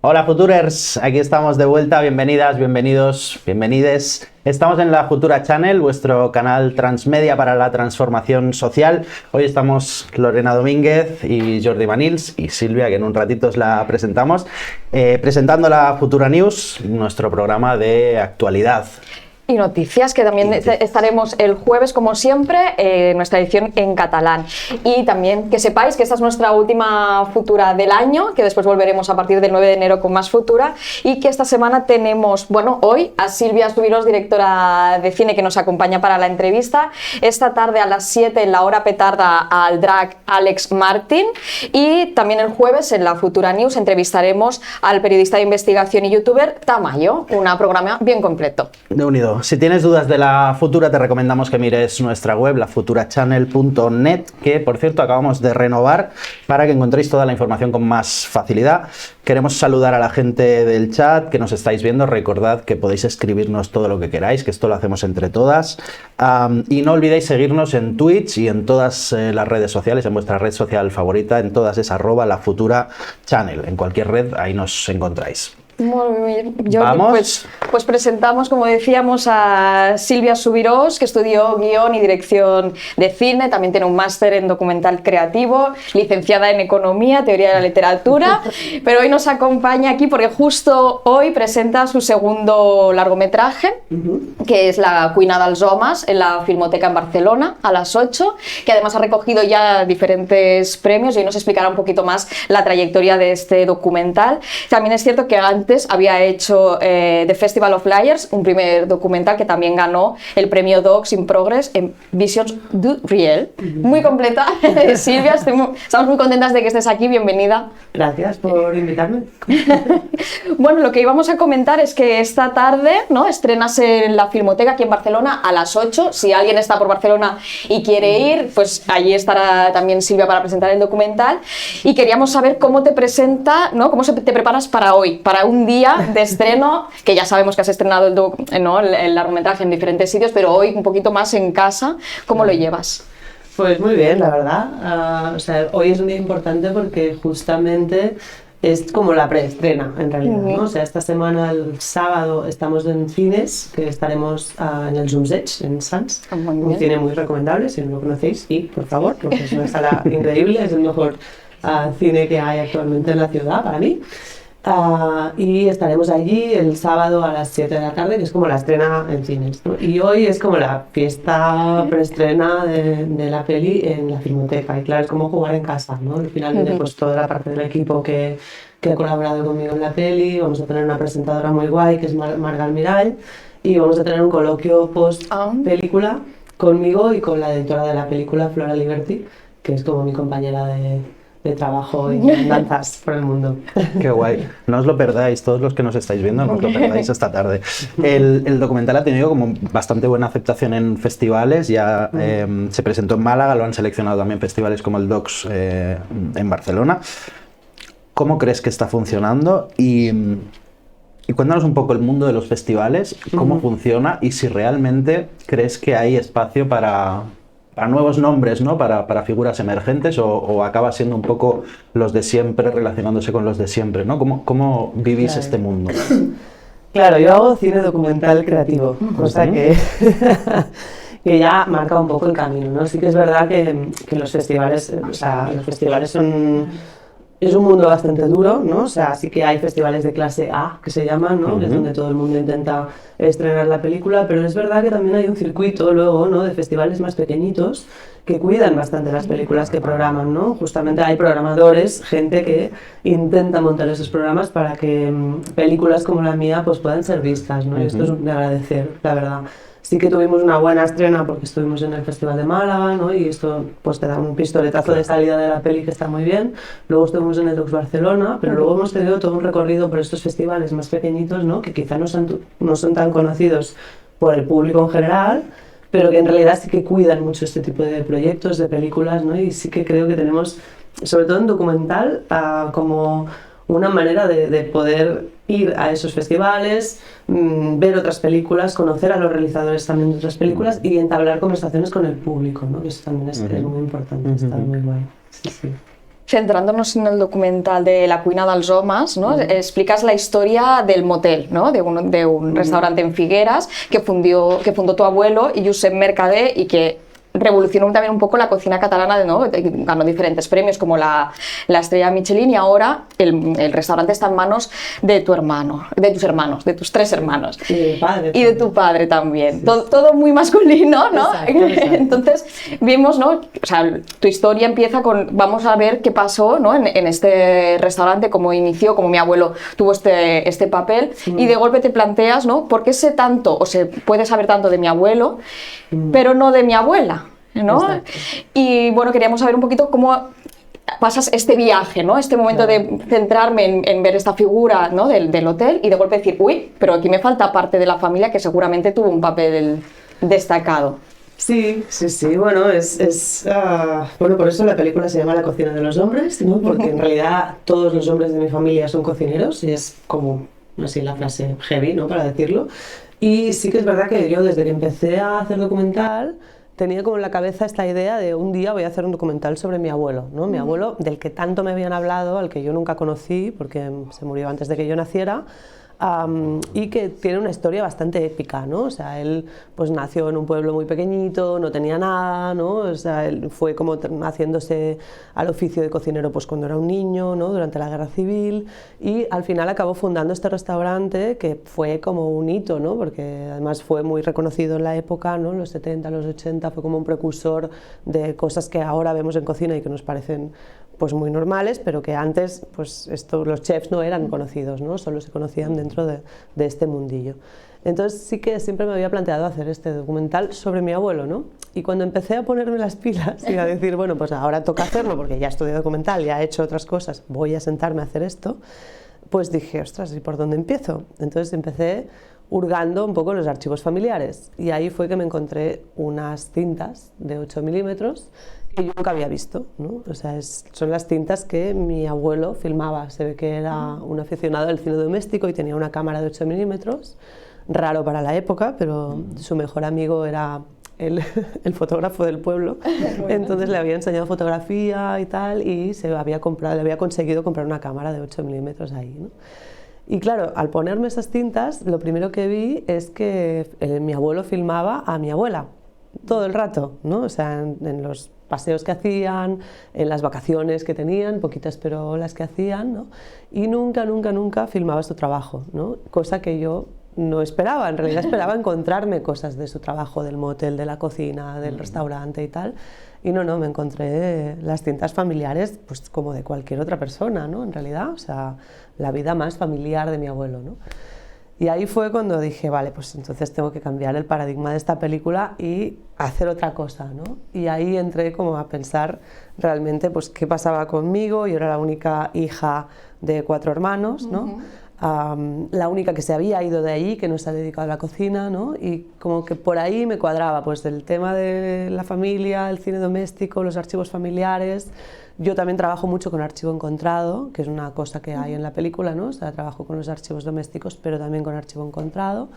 Hola Futurers, aquí estamos de vuelta, bienvenidas, bienvenidos, bienvenides. Estamos en la Futura Channel, vuestro canal transmedia para la transformación social. Hoy estamos Lorena Domínguez y Jordi Manils y Silvia, que en un ratito os la presentamos, presentando la Futura News, nuestro programa de actualidad. Y noticias, que también estaremos el jueves, como siempre, nuestra edición en catalán. Y también que sepáis que esta es nuestra última Futura del año, que después volveremos a partir del 9 de enero con más Futura, y que esta semana tenemos, bueno, hoy a Silvia Subirós, directora de cine, que nos acompaña para la entrevista. Esta tarde a las 7 en la hora petarda al drag Alex Martin, y también el jueves en la Futura News entrevistaremos al periodista de investigación y youtuber Tamayo, un programa bien completo. De unido. Si tienes dudas de la Futura, te recomendamos que mires nuestra web, lafuturachannel.net, que por cierto acabamos de renovar para que encontréis toda la información con más facilidad. Queremos saludar a la gente del chat que nos estáis viendo. Recordad que podéis escribirnos todo lo que queráis, que esto lo hacemos entre todas. Y no olvidéis seguirnos en Twitch y en todas las redes sociales, en vuestra red social favorita, en todas es @lafuturachannel. En cualquier red, ahí nos encontráis. Muy bien. Jordi, pues presentamos, como decíamos, a Silvia Subirós, que estudió guión y dirección de cine, también tiene un máster en documental creativo, licenciada en economía, teoría de la literatura, pero hoy nos acompaña aquí porque justo hoy presenta su segundo largometraje, que es La cuina dels homes, en la Filmoteca en Barcelona, a las 8, que además ha recogido ya diferentes premios y hoy nos explicará un poquito más la trayectoria de este documental. También es cierto que antes había hecho The Festival of Liars, un primer documental que también ganó el premio Docs in Progress en Visions du Riel. Muy completa, Silvia, estamos muy contentas de que estés aquí, bienvenida. Gracias por invitarme. Bueno, lo que íbamos a comentar es que esta tarde, ¿no?, estrenas en la Filmoteca aquí en Barcelona a las 8. Si alguien está por Barcelona y quiere ir, pues allí estará también Silvia para presentar el documental. Y queríamos saber cómo te presenta, ¿no?, cómo te preparas para hoy, para un día de estreno, que ya sabemos que has estrenado el largometraje en diferentes sitios, pero hoy un poquito más en casa. ¿Cómo lo llevas? Pues muy bien, la verdad. Hoy es un día importante porque justamente es como la preestrena, en realidad, ¿no? O sea, esta semana, el sábado, estamos en cines, que estaremos en el Zumzeig, en Sants, un cine muy recomendable, si no lo conocéis, y por favor, porque es una sala increíble, es el mejor cine que hay actualmente en la ciudad, para mí. Y estaremos allí el sábado a las 7 de la tarde, que es como la estrena en cines, ¿no? Y hoy es como la fiesta preestrena de la peli en la Filmoteca, y claro, es como jugar en casa, ¿no? Al final viene pues toda la parte del equipo que ha colaborado conmigo en la peli. Vamos a tener una presentadora muy guay, que es Marga Almirall, y vamos a tener un coloquio post película conmigo y con la editora de la película, Flora Liberty, que es como mi compañera de trabajo y danzas por el mundo. Qué guay. No os lo perdáis, todos los que nos estáis viendo, no os lo perdáis esta tarde. El documental ha tenido como bastante buena aceptación en festivales, ya se presentó en Málaga, lo han seleccionado también festivales como el Docs en Barcelona. ¿Cómo crees que está funcionando? Y cuéntanos un poco el mundo de los festivales, cómo funciona y si realmente crees que hay espacio para nuevos nombres, ¿no? Para figuras emergentes o acaba siendo un poco los de siempre relacionándose con los de siempre, ¿no? ¿Cómo vivís este mundo? Claro, yo hago cine documental creativo, cosa que ya marca un poco el camino, ¿no? Sí que es verdad que los festivales, es un mundo bastante duro, ¿no? O sea, sí que hay festivales de clase A, que se llaman, ¿no? Que es donde todo el mundo intenta estrenar la película, pero es verdad que también hay un circuito luego, ¿no?, de festivales más pequeñitos que cuidan bastante las películas que programan, ¿no? Justamente hay programadores, gente que intenta montar esos programas para que películas como la mía pues puedan ser vistas, ¿no? Y esto es de agradecer, la verdad. Sí que tuvimos una buena estrena porque estuvimos en el Festival de Málaga, ¿no? Y esto pues te da un pistoletazo de salida de la peli que está muy bien. Luego estuvimos en el Docs Barcelona, pero luego hemos tenido todo un recorrido por estos festivales más pequeñitos, ¿no?, que quizá no son tan conocidos por el público en general, pero que en realidad sí que cuidan mucho este tipo de proyectos, de películas, ¿no? Y sí que creo que tenemos, sobre todo en documental, como una manera de poder ir a esos festivales, ver otras películas, conocer a los realizadores también de otras películas y entablar conversaciones con el público, ¿no? Que eso también es muy importante, está muy guay. Sí, sí. centrándonos en el documental de La cuina dels homes, ¿no? Explicas la historia del motel, ¿no? De un restaurante en Figueras que fundó tu abuelo, Josep Mercader, y que revolucionó también un poco la cocina catalana, ¿no? Ganó diferentes premios como la estrella Michelin, y ahora el restaurante está en manos de tus hermanos, de tus 3 hermanos. Y de mi padre. Y de tu padre también. Sí. Todo muy masculino, ¿no? Exacto. Entonces vimos, ¿no? O sea, tu historia empieza con, vamos a ver qué pasó, ¿no? En este restaurante, cómo inició, cómo mi abuelo tuvo este papel, y de golpe te planteas, ¿no? ¿Por qué sé tanto, o se puede saber tanto de mi abuelo, pero no de mi abuela, ¿no? Exacto. Y bueno, queríamos saber un poquito cómo pasas este viaje, ¿no? Este momento de centrarme en ver esta figura, ¿no? del hotel, y de golpe decir, uy, pero aquí me falta parte de la familia que seguramente tuvo un papel destacado. Sí, bueno, bueno, por eso la película se llama La cocina de los hombres, ¿no? Porque en realidad todos los hombres de mi familia son cocineros, y es como, así la frase heavy, ¿no? Para decirlo. Y sí que es verdad que yo, desde que empecé a hacer documental, tenía como en la cabeza esta idea de un día voy a hacer un documental sobre mi abuelo, ¿no? Mi abuelo, del que tanto me habían hablado, al que yo nunca conocí porque se murió antes de que yo naciera, y que tiene una historia bastante épica, ¿no? O sea, él pues nació en un pueblo muy pequeñito, no tenía nada, ¿no? O sea, él fue como haciéndose al oficio de cocinero pues cuando era un niño, ¿no? Durante la Guerra Civil, y al final acabó fundando este restaurante que fue como un hito, ¿no? Porque además fue muy reconocido en la época, ¿no? En los 70, los 80, fue como un precursor de cosas que ahora vemos en cocina y que nos parecen pues muy normales, pero que antes pues los chefs no eran conocidos, ¿no? Solo se conocían dentro de este mundillo. Entonces sí que siempre me había planteado hacer este documental sobre mi abuelo, ¿no? Y cuando empecé a ponerme las pilas y a decir, bueno, pues ahora toca hacerlo porque ya he estudiado documental, ya he hecho otras cosas, voy a sentarme a hacer esto, pues dije, ostras, ¿y por dónde empiezo? Entonces empecé hurgando un poco en los archivos familiares, y ahí fue que me encontré unas cintas de 8 milímetros que yo nunca había visto, ¿no? O sea, son las cintas que mi abuelo filmaba. Se ve que era un aficionado del cine doméstico y tenía una cámara de 8 milímetros, raro para la época, pero su mejor amigo era el fotógrafo del pueblo, entonces le había enseñado fotografía y tal, y le había conseguido comprar una cámara de 8 milímetros ahí, ¿no? Y claro, al ponerme esas cintas, lo primero que vi es que mi abuelo filmaba a mi abuela todo el rato, ¿no? O sea, en los paseos que hacían, en las vacaciones que tenían, poquitas pero las que hacían, ¿no? Y nunca filmaba su trabajo, ¿no? Cosa que yo no esperaba, en realidad esperaba encontrarme cosas de su trabajo, del motel, de la cocina, del restaurante y tal, y no, me encontré las cintas familiares pues como de cualquier otra persona, ¿no? En realidad, o sea, la vida más familiar de mi abuelo, ¿no? Y ahí fue cuando dije, vale, pues entonces tengo que cambiar el paradigma de esta película y hacer otra cosa, ¿no? Y ahí entré como a pensar realmente pues qué pasaba conmigo. Yo era la única hija de 4 hermanos, ¿no? La única que se había ido de allí, que no se ha dedicado a la cocina, ¿no? Y como que por ahí me cuadraba pues el tema de la familia, el cine doméstico, los archivos familiares. Yo también trabajo mucho con archivo encontrado, que es una cosa que hay en la película, ¿no? O sea, trabajo con los archivos domésticos, pero también con archivo encontrado.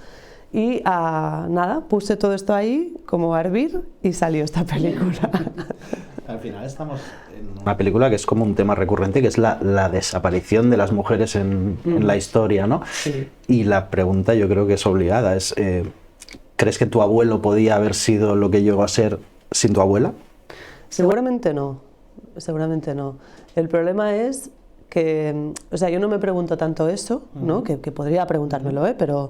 Y nada, puse todo esto ahí como a hervir y salió esta película. Al final estamos en una película que es como un tema recurrente, que es la desaparición de las mujeres en la historia, ¿no? Sí. Y la pregunta yo creo que es obligada, es ¿crees que tu abuelo podía haber sido lo que llegó a ser sin tu abuela? Seguramente no. Seguramente no. El problema es que, o sea, yo no me pregunto tanto eso, ¿no? Que podría preguntármelo, pero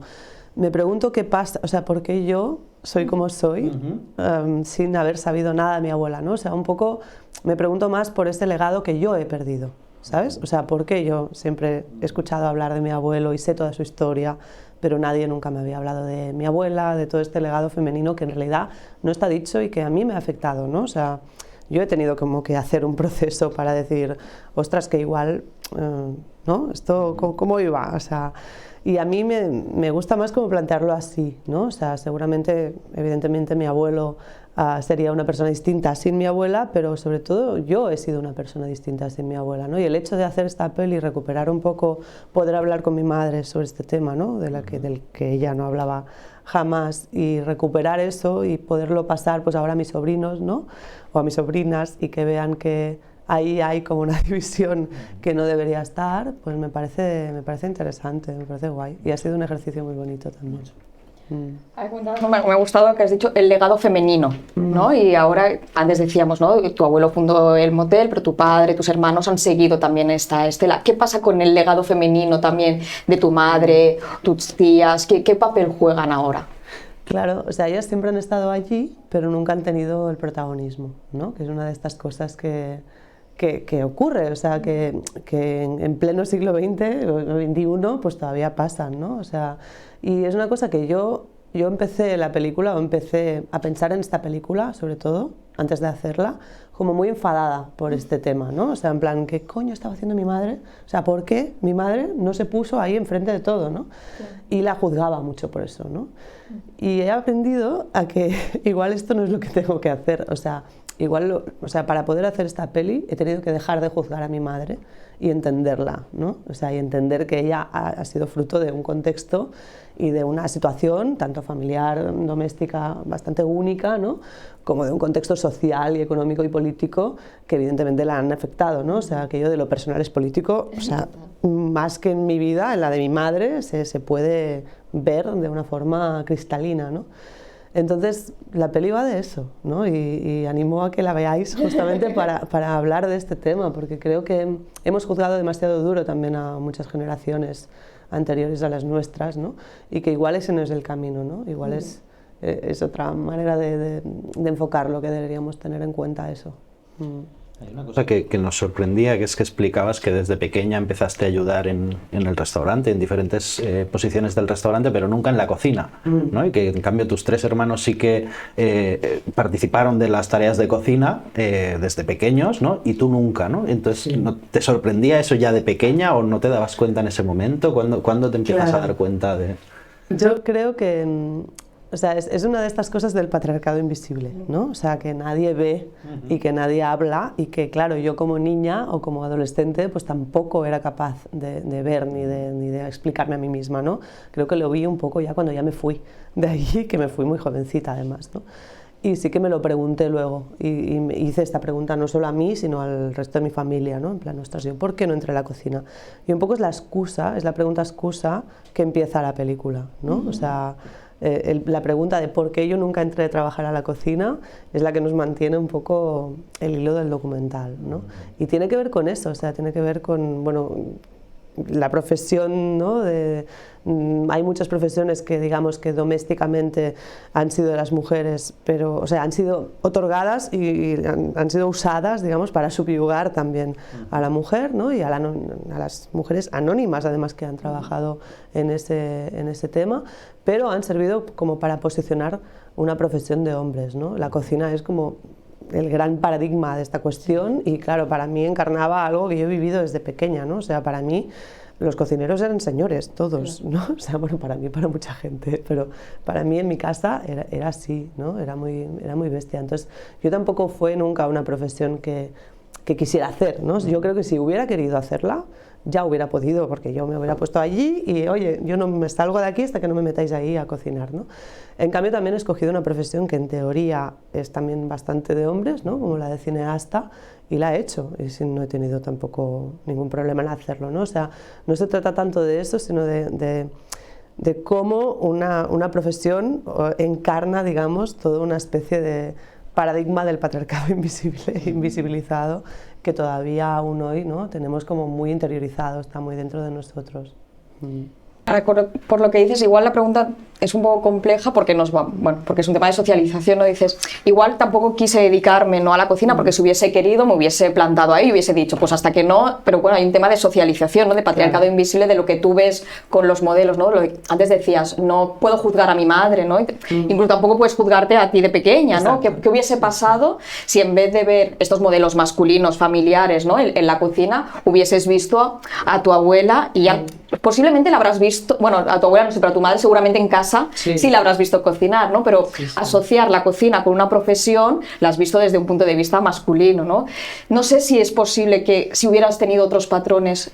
me pregunto qué pasa, o sea, por qué yo soy como soy sin haber sabido nada de mi abuela, ¿no? O sea, un poco me pregunto más por ese legado que yo he perdido, ¿sabes? O sea, por qué yo siempre he escuchado hablar de mi abuelo y sé toda su historia, pero nadie nunca me había hablado de mi abuela, de todo este legado femenino que en realidad no está dicho y que a mí me ha afectado, ¿no? O sea, yo he tenido como que hacer un proceso para decir, ostras, que igual, ¿no? Esto, ¿cómo iba? O sea, y a mí me gusta más como plantearlo así, ¿no? O sea, seguramente, evidentemente, mi abuelo sería una persona distinta sin mi abuela, pero sobre todo yo he sido una persona distinta sin mi abuela, ¿no? Y el hecho de hacer esta peli y recuperar un poco, poder hablar con mi madre sobre este tema, ¿no? Del que ella no hablaba jamás, y recuperar eso y poderlo pasar pues ahora a mis sobrinos, ¿no? O a mis sobrinas, y que vean que ahí hay como una división que no debería estar, pues me parece interesante, me parece guay. Y ha sido un ejercicio muy bonito también. Me ha gustado que has dicho el legado femenino, ¿no? Y ahora, antes decíamos, ¿no? Tu abuelo fundó el motel, pero tu padre, tus hermanos han seguido también esta estela. ¿Qué pasa con el legado femenino también de tu madre, tus tías? ¿Qué papel juegan ahora? Claro, o sea, ellas siempre han estado allí, pero nunca han tenido el protagonismo, ¿no? Que es una de estas cosas que ocurre, o sea, que en pleno siglo XX o XXI pues todavía pasan, ¿no? O sea, y es una cosa que yo empecé la película, o empecé a pensar en esta película, sobre todo, antes de hacerla, como muy enfadada por este tema, ¿no? O sea, en plan, ¿qué coño estaba haciendo mi madre? O sea, ¿por qué mi madre no se puso ahí enfrente de todo, ¿no? Y la juzgaba mucho por eso, ¿no? Y he aprendido a que igual esto no es lo que tengo que hacer, o sea, para poder hacer esta peli he tenido que dejar de juzgar a mi madre y entenderla, ¿no? O sea, y entender que ella ha sido fruto de un contexto y de una situación, tanto familiar, doméstica, bastante única, ¿no? Como de un contexto social y económico y político que evidentemente la han afectado, ¿no? O sea, aquello de lo personal es político, o sea, más que en mi vida, en la de mi madre, se puede ver de una forma cristalina, ¿no? Entonces, la peli va de eso, ¿no? Y animo a que la veáis justamente para hablar de este tema, porque creo que hemos juzgado demasiado duro también a muchas generaciones anteriores a las nuestras, ¿no? Y que igual ese no es el camino, ¿no? Igual es otra manera de enfocarlo que deberíamos tener en cuenta eso. Hay una cosa que nos sorprendía, que es que explicabas que desde pequeña empezaste a ayudar en el restaurante, en diferentes posiciones del restaurante, pero nunca en la cocina, ¿no? Y que en cambio tus 3 hermanos sí que participaron de las tareas de cocina desde pequeños, ¿no? Y tú nunca, ¿no? Entonces, ¿no te sorprendía eso ya de pequeña o no te dabas cuenta en ese momento? ¿Cuándo te empiezas a dar cuenta de...? Yo creo que... O sea, es una de estas cosas del patriarcado invisible, ¿no? O sea, que nadie ve y que nadie habla y que, claro, yo como niña o como adolescente pues tampoco era capaz de ver ni de explicarme a mí misma, ¿no? Creo que lo vi un poco ya cuando ya me fui de allí, que me fui muy jovencita además, ¿no? Y sí que me lo pregunté luego y me hice esta pregunta no solo a mí, sino al resto de mi familia, ¿no? En plan, ostras, ¿yo por qué no entré a la cocina? Y un poco es la pregunta excusa que empieza la película, ¿no? O sea... la pregunta de por qué yo nunca entré a trabajar a la cocina es la que nos mantiene un poco el hilo del documental, ¿no? Y tiene que ver con eso, o sea, tiene que ver con, bueno, la profesión, ¿no? Hay muchas profesiones que digamos que domésticamente han sido de las mujeres, pero, o sea, han sido otorgadas y han sido usadas, digamos, para subyugar también a la mujer, ¿no? Y a las mujeres anónimas, además, que han trabajado en ese tema, pero han servido como para posicionar una profesión de hombres, ¿no? La cocina es como el gran paradigma de esta cuestión y claro, para mí encarnaba algo que yo he vivido desde pequeña, ¿no? O sea, para mí los cocineros eran señores, todos, ¿no? O sea, bueno, para mí, para mucha gente, pero para mí en mi casa era así, ¿no? Era muy bestia. Entonces, yo tampoco fue nunca una profesión que quisiera hacer, ¿no? Yo creo que si hubiera querido hacerla, ya hubiera podido, porque yo me hubiera puesto allí y, oye, yo no me salgo de aquí hasta que no me metáis ahí a cocinar, ¿no? En cambio, también he escogido una profesión que en teoría es también bastante de hombres, ¿no? Como la de cineasta, y la he hecho, y no he tenido tampoco ningún problema en hacerlo, ¿no? O sea, no se trata tanto de eso, sino de cómo una profesión encarna, digamos, toda una especie de paradigma del patriarcado invisibilizado que todavía aún hoy, ¿no? Tenemos como muy interiorizado, está muy dentro de nosotros. Por lo que dices, igual la pregunta es un poco compleja porque porque es un tema de socialización, ¿no? Dices, igual tampoco quise dedicarme no a la cocina porque si hubiese querido me hubiese plantado ahí y hubiese dicho, pues hasta que no, pero bueno, hay un tema de socialización, ¿no? De patriarcado invisible, de lo que tú ves con los modelos, ¿no? Antes decías, no puedo juzgar a mi madre, ¿no? Incluso tampoco puedes juzgarte a ti de pequeña, ¿no? ¿Qué hubiese pasado si en vez de ver estos modelos masculinos, familiares, ¿no? en la cocina, hubieses visto a tu abuela y ya posiblemente la habrás visto, bueno, a tu abuela no sé, pero a tu madre seguramente en casa sí la habrás visto cocinar, ¿no? Pero asociar la cocina con una profesión la has visto desde un punto de vista masculino, ¿no? No sé si es posible que si hubieras tenido otros patrones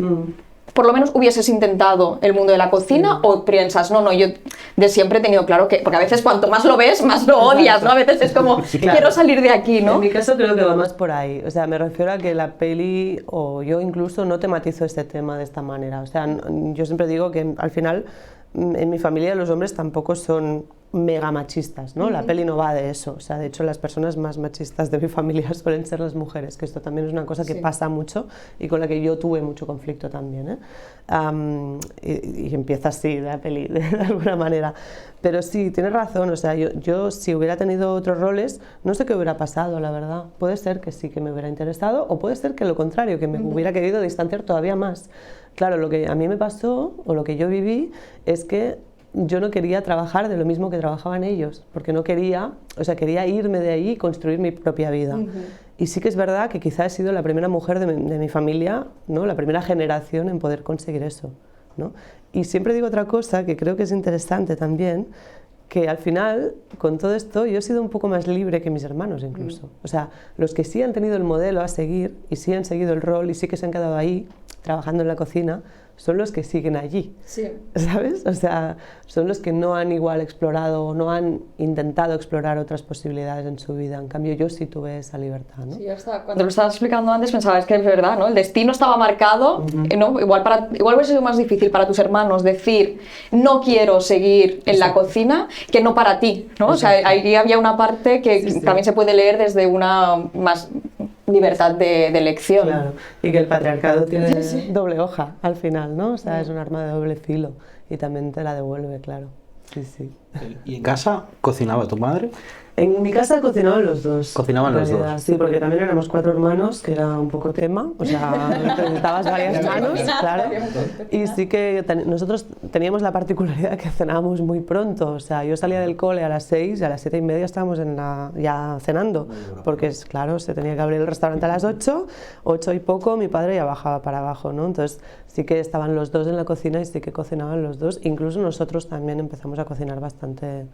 por lo menos hubieses intentado el mundo de la cocina o piensas, no, yo de siempre he tenido claro que, porque a veces cuanto más lo ves, más lo odias, ¿no? A veces es como, quiero salir de aquí, ¿no? En mi caso creo que va más por ahí, o sea, me refiero a que la peli, o yo incluso, no tematizo este tema de esta manera, o sea, yo siempre digo que al final en mi familia los hombres tampoco son mega machistas, ¿no? La peli no va de eso, o sea, de hecho las personas más machistas de mi familia suelen ser las mujeres, que esto también es una cosa que pasa mucho y con la que yo tuve mucho conflicto también, ¿eh? Y empieza así la peli de alguna manera, pero sí, tienes razón, o sea, yo si hubiera tenido otros roles, no sé qué hubiera pasado, la verdad, puede ser que sí que me hubiera interesado o puede ser que lo contrario, que me hubiera querido distanciar todavía más. Claro, lo que a mí me pasó o lo que yo viví es que yo no quería trabajar de lo mismo que trabajaban ellos, porque no quería, o sea, quería irme de ahí y construir mi propia vida. Y sí que es verdad que quizá he sido la primera mujer de mi familia, ¿no? La primera generación en poder conseguir eso, ¿no? Y siempre digo otra cosa que creo que es interesante también, que al final, con todo esto, yo he sido un poco más libre que mis hermanos incluso. O sea, los que sí han tenido el modelo a seguir y sí han seguido el rol y sí que se han quedado ahí, trabajando en la cocina, son los que siguen allí, ¿sabes? O sea, son los que no han igual explorado o no han intentado explorar otras posibilidades en su vida. En cambio, yo sí tuve esa libertad, ¿no? Sí, cuando lo estabas explicando antes pensaba, es que es verdad, ¿no? El destino estaba marcado, ¿no? Igual hubiera sido más difícil para tus hermanos decir, no quiero seguir en la cocina, que no para ti, ¿no? O sea, ahí había una parte que también se puede leer desde una más libertad de elección. Claro, y que el patriarcado tiene doble hoja al final, ¿no? O sea, es un arma de doble filo y también te la devuelve, claro. Sí. ¿Y en casa cocinaba tu madre? En mi casa cocinaban los dos. ¿Cocinaban los dos? Sí, porque también éramos 4 hermanos, que era un poco tema, o sea, necesitabas varias manos, claro. Y sí que nosotros teníamos la particularidad que cenábamos muy pronto, o sea, yo salía del cole a las 6 y a las 7:30 estábamos ya cenando, porque claro, se tenía que abrir el restaurante a las 8 y poco, mi padre ya bajaba para abajo, ¿no? Entonces sí que estaban los dos en la cocina y sí que cocinaban los dos, incluso nosotros también empezamos a cocinar bastante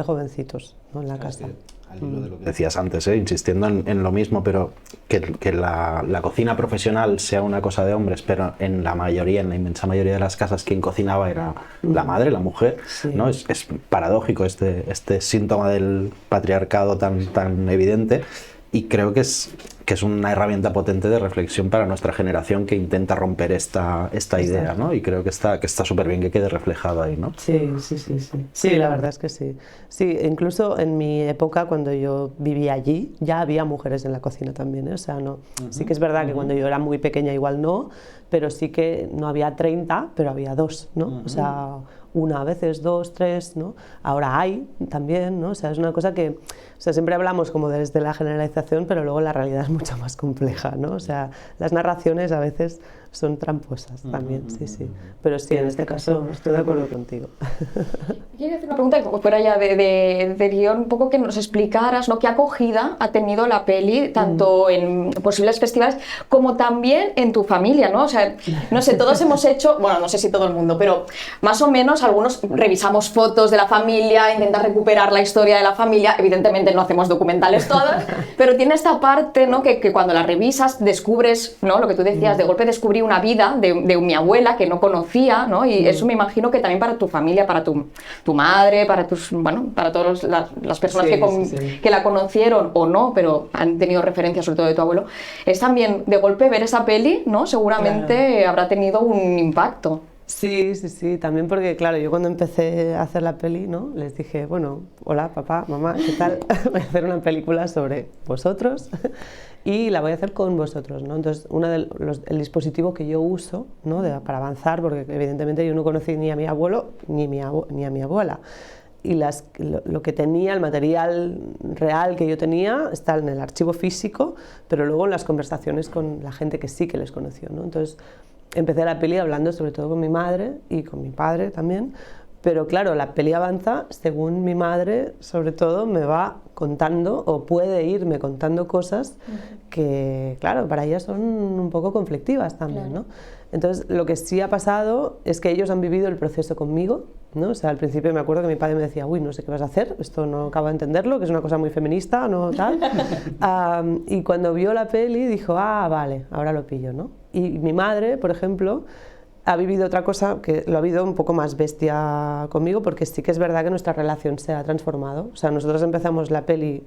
jovencitos, ¿no? En la casa. Al hilo de lo que decías antes, insistiendo en lo mismo, pero que la cocina profesional sea una cosa de hombres, pero en la inmensa mayoría de las casas quien cocinaba era la madre, la mujer, ¿no? Es paradójico este síntoma del patriarcado tan evidente. Y creo que es una herramienta potente de reflexión para nuestra generación que intenta romper esta idea, ¿no? Y creo que está súper bien que quede reflejado ahí, ¿no? Sí. Sí, la verdad es que sí. Sí, incluso en mi época, cuando yo vivía allí, ya había mujeres en la cocina también, ¿eh? O sea, no. Sí que es verdad que cuando yo era muy pequeña igual no, pero sí que no había 30, pero había 2, ¿no? O sea, una, a veces 2, 3, ¿no? Ahora hay también, ¿no? O sea, es una cosa que, o sea, siempre hablamos como desde la generalización, pero luego la realidad es mucho más compleja, ¿no? O sea, las narraciones a veces son tramposas también, sí. Pero sí, en este caso estoy de acuerdo contigo. Quiero hacer una pregunta que fuera ya de guión, un poco que nos explicaras, ¿no? ¿Qué acogida ha tenido la peli, tanto en posibles festivales como también en tu familia, ¿no? O sea, no sé, todos hemos hecho, bueno, no sé si todo el mundo, pero más o menos algunos revisamos fotos de la familia, intentar recuperar la historia de la familia, evidentemente no hacemos documentales todos, pero tiene esta parte, ¿no? Que cuando la revisas descubres, ¿no? Lo que tú decías, de golpe descubrí una vida de mi abuela que no conocía, ¿no? Y eso me imagino que también para tu familia, para tu madre, para todas las personas que la conocieron o no, pero han tenido referencia sobre todo de tu abuelo, es también de golpe ver esa peli, ¿no? Seguramente habrá tenido un impacto. Sí, también porque, claro, yo cuando empecé a hacer la peli, ¿no? Les dije, bueno, hola, papá, mamá, ¿qué tal? Voy a hacer una película sobre vosotros y la voy a hacer con vosotros, ¿no? Entonces, el dispositivo que yo uso, ¿no? Para avanzar, porque evidentemente yo no conocí ni a mi abuelo ni a mi abuela. Y lo que tenía, el material real que yo tenía, está en el archivo físico, pero luego en las conversaciones con la gente que sí que les conoció, ¿no? Entonces, empecé la peli hablando sobre todo con mi madre y con mi padre también, pero claro, la peli avanza según mi madre, sobre todo, me va contando o puede irme contando cosas que, claro, para ella son un poco conflictivas también, ¿no? Entonces, lo que sí ha pasado es que ellos han vivido el proceso conmigo, ¿no? O sea, al principio me acuerdo que mi padre me decía, uy, no sé qué vas a hacer, esto no acabo de entenderlo, que es una cosa muy feminista, no tal. Y cuando vio la peli dijo, ah, vale, ahora lo pillo, ¿no? Y mi madre, por ejemplo, ha vivido otra cosa que lo ha vivido un poco más bestia conmigo, porque sí que es verdad que nuestra relación se ha transformado. O sea, nosotros empezamos la peli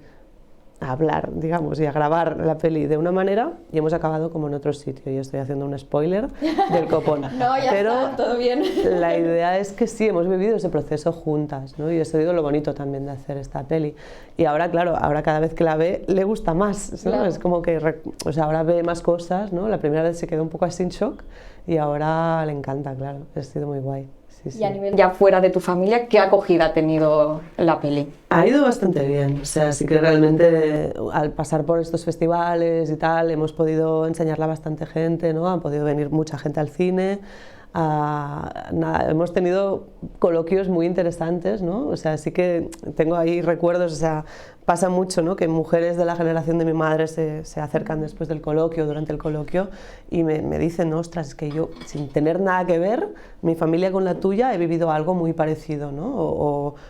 a hablar, digamos, y a grabar la peli de una manera y hemos acabado como en otro sitio. Yo estoy haciendo un spoiler del copón. No, ya pero está, todo bien. La idea es que sí, hemos vivido ese proceso juntas, ¿no? Y eso digo lo bonito también de hacer esta peli. Y ahora, claro, ahora cada vez que la ve le gusta más, ¿no? Claro. Es como que, o sea, ahora ve más cosas, ¿no? La primera vez se quedó un poco así en shock y ahora le encanta, claro. Ha sido muy guay. Sí, sí. Y a nivel ya fuera de tu familia, ¿qué acogida ha tenido la peli? Ha ido bastante bien, o sea, sí que realmente al pasar por estos festivales y tal, hemos podido enseñarla a bastante gente, ¿no? Ha podido venir mucha gente al cine. Nada, hemos tenido coloquios muy interesantes, ¿no? O sea, sí que tengo ahí recuerdos, o sea, pasa mucho, ¿no? Que mujeres de la generación de mi madre se acercan después del coloquio, durante el coloquio, y me dicen, no, ostras, es que yo, sin tener nada que ver, mi familia con la tuya, he vivido algo muy parecido, ¿no?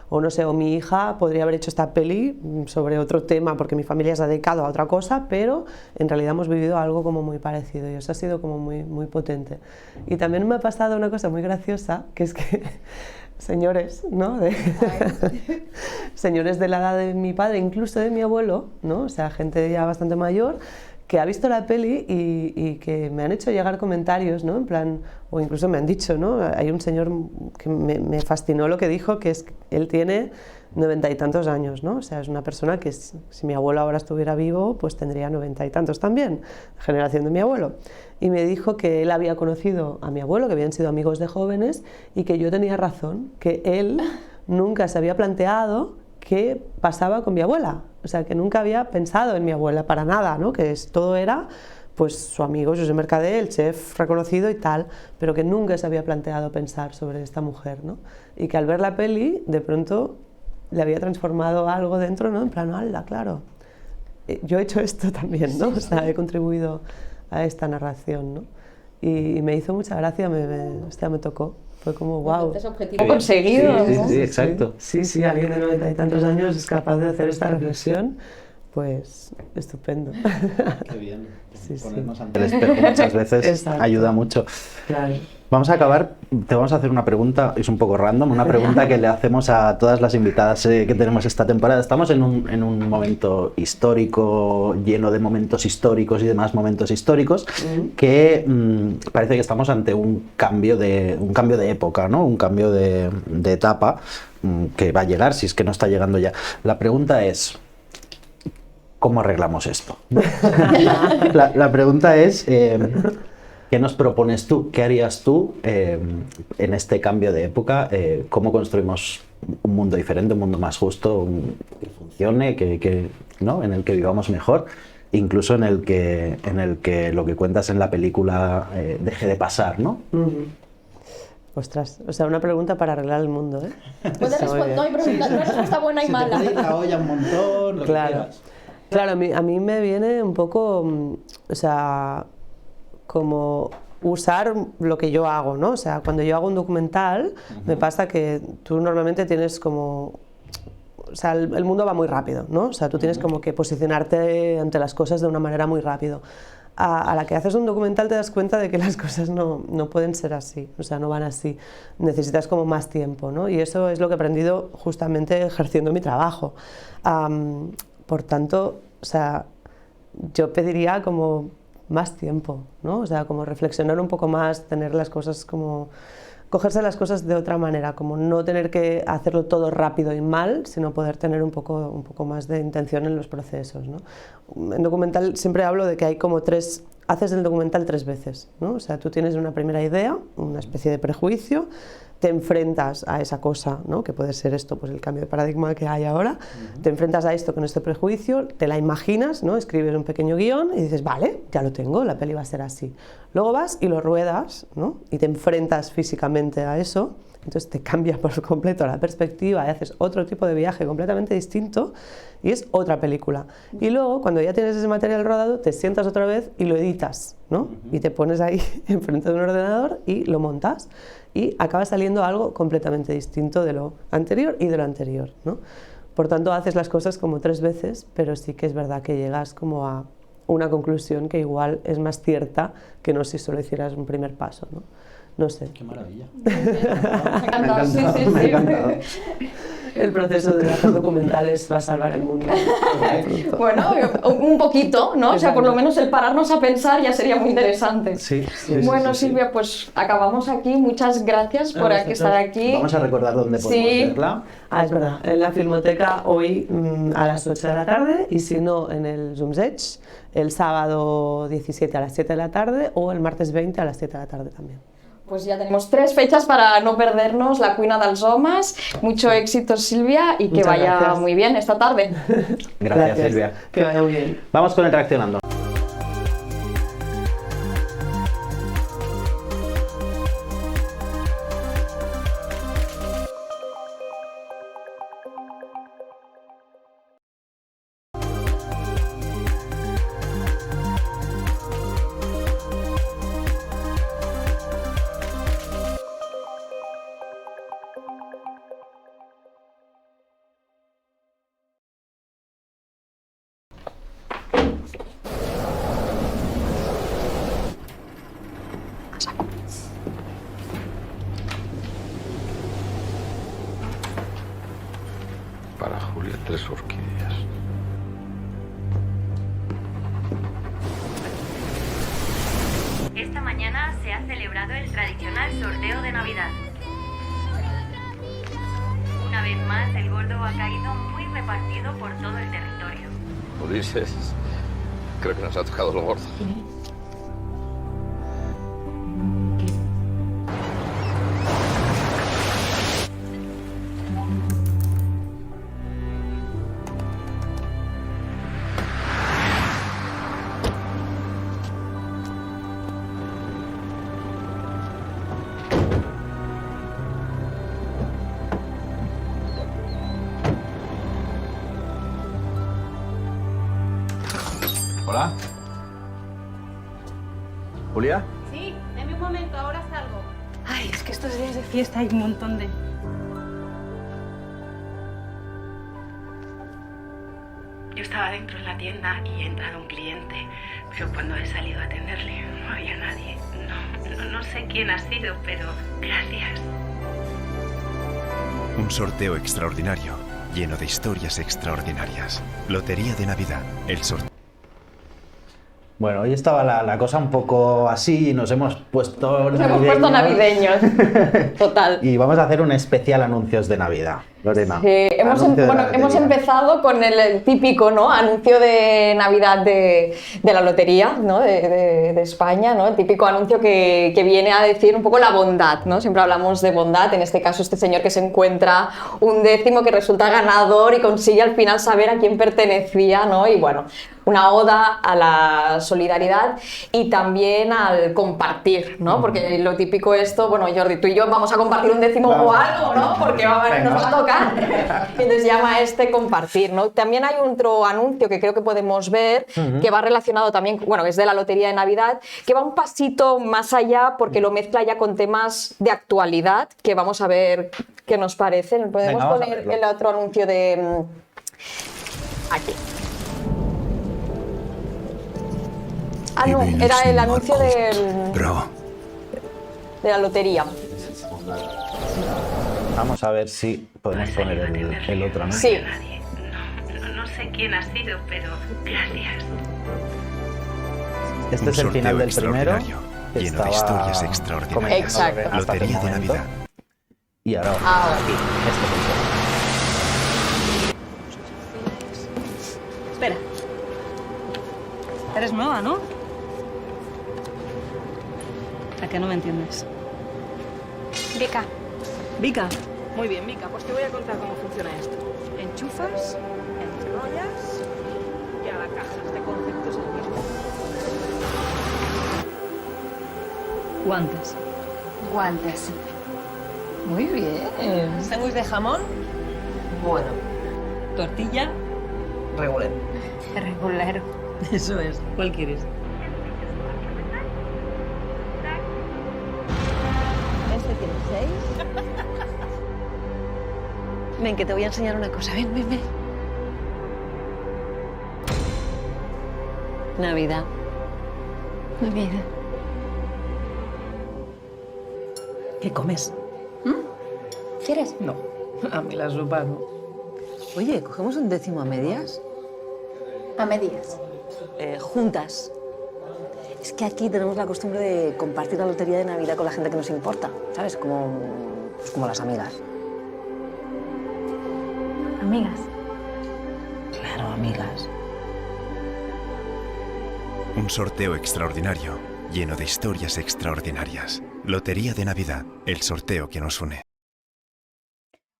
O no sé, o mi hija podría haber hecho esta peli sobre otro tema, porque mi familia se ha dedicado a otra cosa, pero en realidad hemos vivido algo como muy parecido, y eso ha sido como muy, muy potente. Y también me ha pasado una cosa muy graciosa, que es que señores, ¿no? Señores de la edad de mi padre, incluso de mi abuelo, ¿no? O sea, gente ya bastante mayor, que ha visto la peli y que me han hecho llegar comentarios, ¿no? En plan, o incluso me han dicho, ¿no? Hay un señor que me fascinó lo que dijo, que es que él tiene 90 y tantos años, ¿no? O sea, es una persona que si mi abuelo ahora estuviera vivo, pues tendría 90 y tantos también, generación de mi abuelo. Y me dijo que él había conocido a mi abuelo, que habían sido amigos de jóvenes, y que yo tenía razón, que él nunca se había planteado qué pasaba con mi abuela. O sea, que nunca había pensado en mi abuela para nada, ¿no? Que todo era pues su amigo José Mercader, el chef reconocido y tal, pero que nunca se había planteado pensar sobre esta mujer, ¿no? Y que al ver la peli, de pronto le había transformado algo dentro, ¿no? En plan, ¡hala, claro! Yo he hecho esto también, ¿no? O sea, he contribuido a esta narración, ¿no? Y me hizo mucha gracia, me tocó. Fue como, wow. Entonces, objetivo conseguido. Sí, sí, exacto. Sí, alguien de 90 y tantos años es capaz de hacer esta reflexión, pues estupendo. Qué bien. Sí, ponernos ante el espejo muchas veces ayuda mucho. Claro. Vamos a acabar, te vamos a hacer una pregunta, es un poco random, una pregunta que le hacemos a todas las invitadas que tenemos esta temporada. Estamos en un momento histórico, lleno de momentos históricos y demás momentos históricos, que parece que estamos ante un cambio de época, ¿no? Un cambio de etapa que va a llegar, si es que no está llegando ya. La pregunta es, ¿cómo arreglamos esto? La pregunta es, ¿qué nos propones tú? ¿Qué harías tú en este cambio de época? ¿Cómo construimos un mundo diferente, un mundo más justo, que funcione, ¿no? En el que vivamos mejor? Incluso en el que lo que cuentas en la película deje de pasar, ¿no? Ostras, o sea, una pregunta para arreglar el mundo, ¿eh? No hay respuesta buena y mala. Se te la olla un montón, lo que quieras. Claro, a mí me viene un poco, o sea, como usar lo que yo hago, ¿no? O sea, cuando yo hago un documental, me pasa que tú normalmente tienes como... O sea, el mundo va muy rápido, ¿no? O sea, tú tienes como que posicionarte ante las cosas de una manera muy rápido. A la que haces un documental te das cuenta de que las cosas no pueden ser así, o sea, no van así. Necesitas como más tiempo, ¿no? Y eso es lo que he aprendido justamente ejerciendo mi trabajo. Por tanto, o sea, yo pediría como más tiempo, ¿no? O sea, como reflexionar un poco más, tener las cosas como... cogerse las cosas de otra manera, como no tener que hacerlo todo rápido y mal, sino poder tener un poco más de intención en los procesos, ¿no? En documental siempre hablo de que hay como haces el documental 3 veces, ¿no? O sea, tú tienes una primera idea, una especie de prejuicio, te enfrentas a esa cosa, ¿no? Que puede ser esto, pues el cambio de paradigma que hay ahora, te enfrentas a esto con este prejuicio, te la imaginas, ¿no? Escribes un pequeño guión y dices, vale, ya lo tengo, la peli va a ser así. Luego vas y lo ruedas, ¿no? Y te enfrentas físicamente a eso, entonces te cambia por completo la perspectiva y haces otro tipo de viaje completamente distinto y es otra película. Y luego, cuando ya tienes ese material rodado, te sientas otra vez y lo editas, ¿no? Y te pones ahí enfrente de un ordenador y lo montas y acaba saliendo algo completamente distinto de lo anterior y de lo anterior, ¿no? Por tanto, haces las cosas como 3 veces, pero sí que es verdad que llegas como a una conclusión que igual es más cierta que no si solo hicieras un primer paso, ¿no? no sé. Qué maravilla. Me ha encantado, sí, sí, Me ha sí. encantado. El proceso de hacer documentales va a salvar el mundo. Bueno, un poquito, ¿no? O sea, por lo menos el pararnos a pensar ya sería muy interesante. Sí, Bueno, sí. Silvia, pues acabamos aquí. Muchas gracias por estar aquí. Vamos a recordar dónde podemos Sí. verla. Es verdad, en la Filmoteca hoy a las 8 de la tarde y si no en el Zumzeig el sábado 17 a las 7 de la tarde o el martes 20 a las 7 de la tarde también. Pues ya tenemos 3 fechas para no perdernos la Cuina dels Homes. Mucho éxito, Silvia, y que Muchas vaya gracias. muy bien esta tarde. Gracias, Silvia. Que vaya muy bien. Vamos con el reaccionando. Para Julia, 3 orquídeas. Esta mañana se ha celebrado el tradicional sorteo de Navidad. Una vez más, el gordo ha caído muy repartido por todo el territorio. Ulises, creo que nos ha tocado lo gordo. Hola. ¿Julia? Sí, dame un momento, ahora salgo. Ay, es que estos días de fiesta hay un montón de... Yo estaba dentro en la tienda y ha entrado un cliente, pero cuando he salido a atenderle no había nadie. No sé quién ha sido, pero gracias. Un sorteo extraordinario, lleno de historias extraordinarias. Lotería de Navidad, el sorteo. Bueno, hoy estaba la cosa un poco así y nos hemos puesto Nos hemos puesto navideños. Total. Y vamos a hacer un especial anuncios de Navidad. Lorena. Sí, hemos empezado con el típico, ¿no?, anuncio de Navidad de la lotería, ¿no?, de España, ¿no?, el típico anuncio que viene a decir un poco la bondad, ¿no? Siempre hablamos de bondad, en este caso este señor que se encuentra un décimo, que resulta ganador y consigue al final saber a quién pertenecía, ¿no? Y bueno, una oda a la solidaridad y también al compartir, ¿no? Porque lo típico esto, bueno, Jordi, tú y yo vamos a compartir un décimo o algo, ¿no? Porque nos va a tocar. Entonces llama compartir, ¿no? También hay otro anuncio que creo que podemos ver, que va relacionado también, bueno, es de la Lotería de Navidad, que va un pasito más allá porque lo mezcla ya con temas de actualidad, que vamos a ver qué nos parece. Podemos poner el otro anuncio de... aquí. Ah, no, era el anuncio de la lotería. Vamos a ver si podemos poner el otro anuncio. Sí. No sé quién ha sido, pero gracias. Este es el final del primero. Lleno de historias extraordinarias. Exacto. Lotería de Navidad. Y ahora aquí. Espera. Eres nueva, ¿no? ¿A qué no me entiendes? Vika. Vika. Muy bien, Vika, pues te voy a contar cómo funciona esto. Enchufas, enrollas y a la caja. Este concepto es el mismo. Guantes. Guantes. Muy bien. Sándwich de jamón. Bueno. Tortilla. Regular. Regulero. Eso es. ¿Cuál quieres? Este tiene 6. Ven, que te voy a enseñar una cosa. Ven, ven, ven. Navidad. Navidad. ¿Qué comes? ¿Quieres? No, a mí la sopa no. Oye, ¿cogemos un décimo a medias? A medias. Juntas. Es que aquí tenemos la costumbre de compartir la lotería de Navidad con la gente que nos importa, ¿sabes? Pues como las amigas. Amigas. Claro, amigas. Un sorteo extraordinario, lleno de historias extraordinarias. Lotería de Navidad, el sorteo que nos une.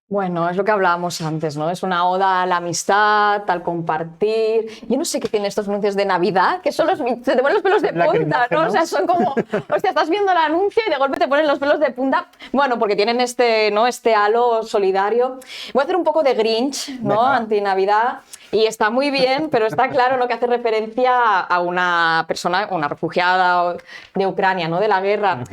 Bueno, es lo que hablábamos antes, ¿no? Es una oda a la amistad, al compartir. Yo no sé qué tienen estos anuncios de Navidad, que son se te ponen los pelos de punta, ¿no? O sea, son como, hostia, estás viendo el anuncio y de golpe te ponen los pelos de punta. Bueno, porque tienen este halo solidario. Voy a hacer un poco de Grinch, ¿no? Anti-Navidad. Y está muy bien, pero está claro, ¿no?, que hace referencia a una persona, una refugiada de Ucrania, ¿no?, de la guerra.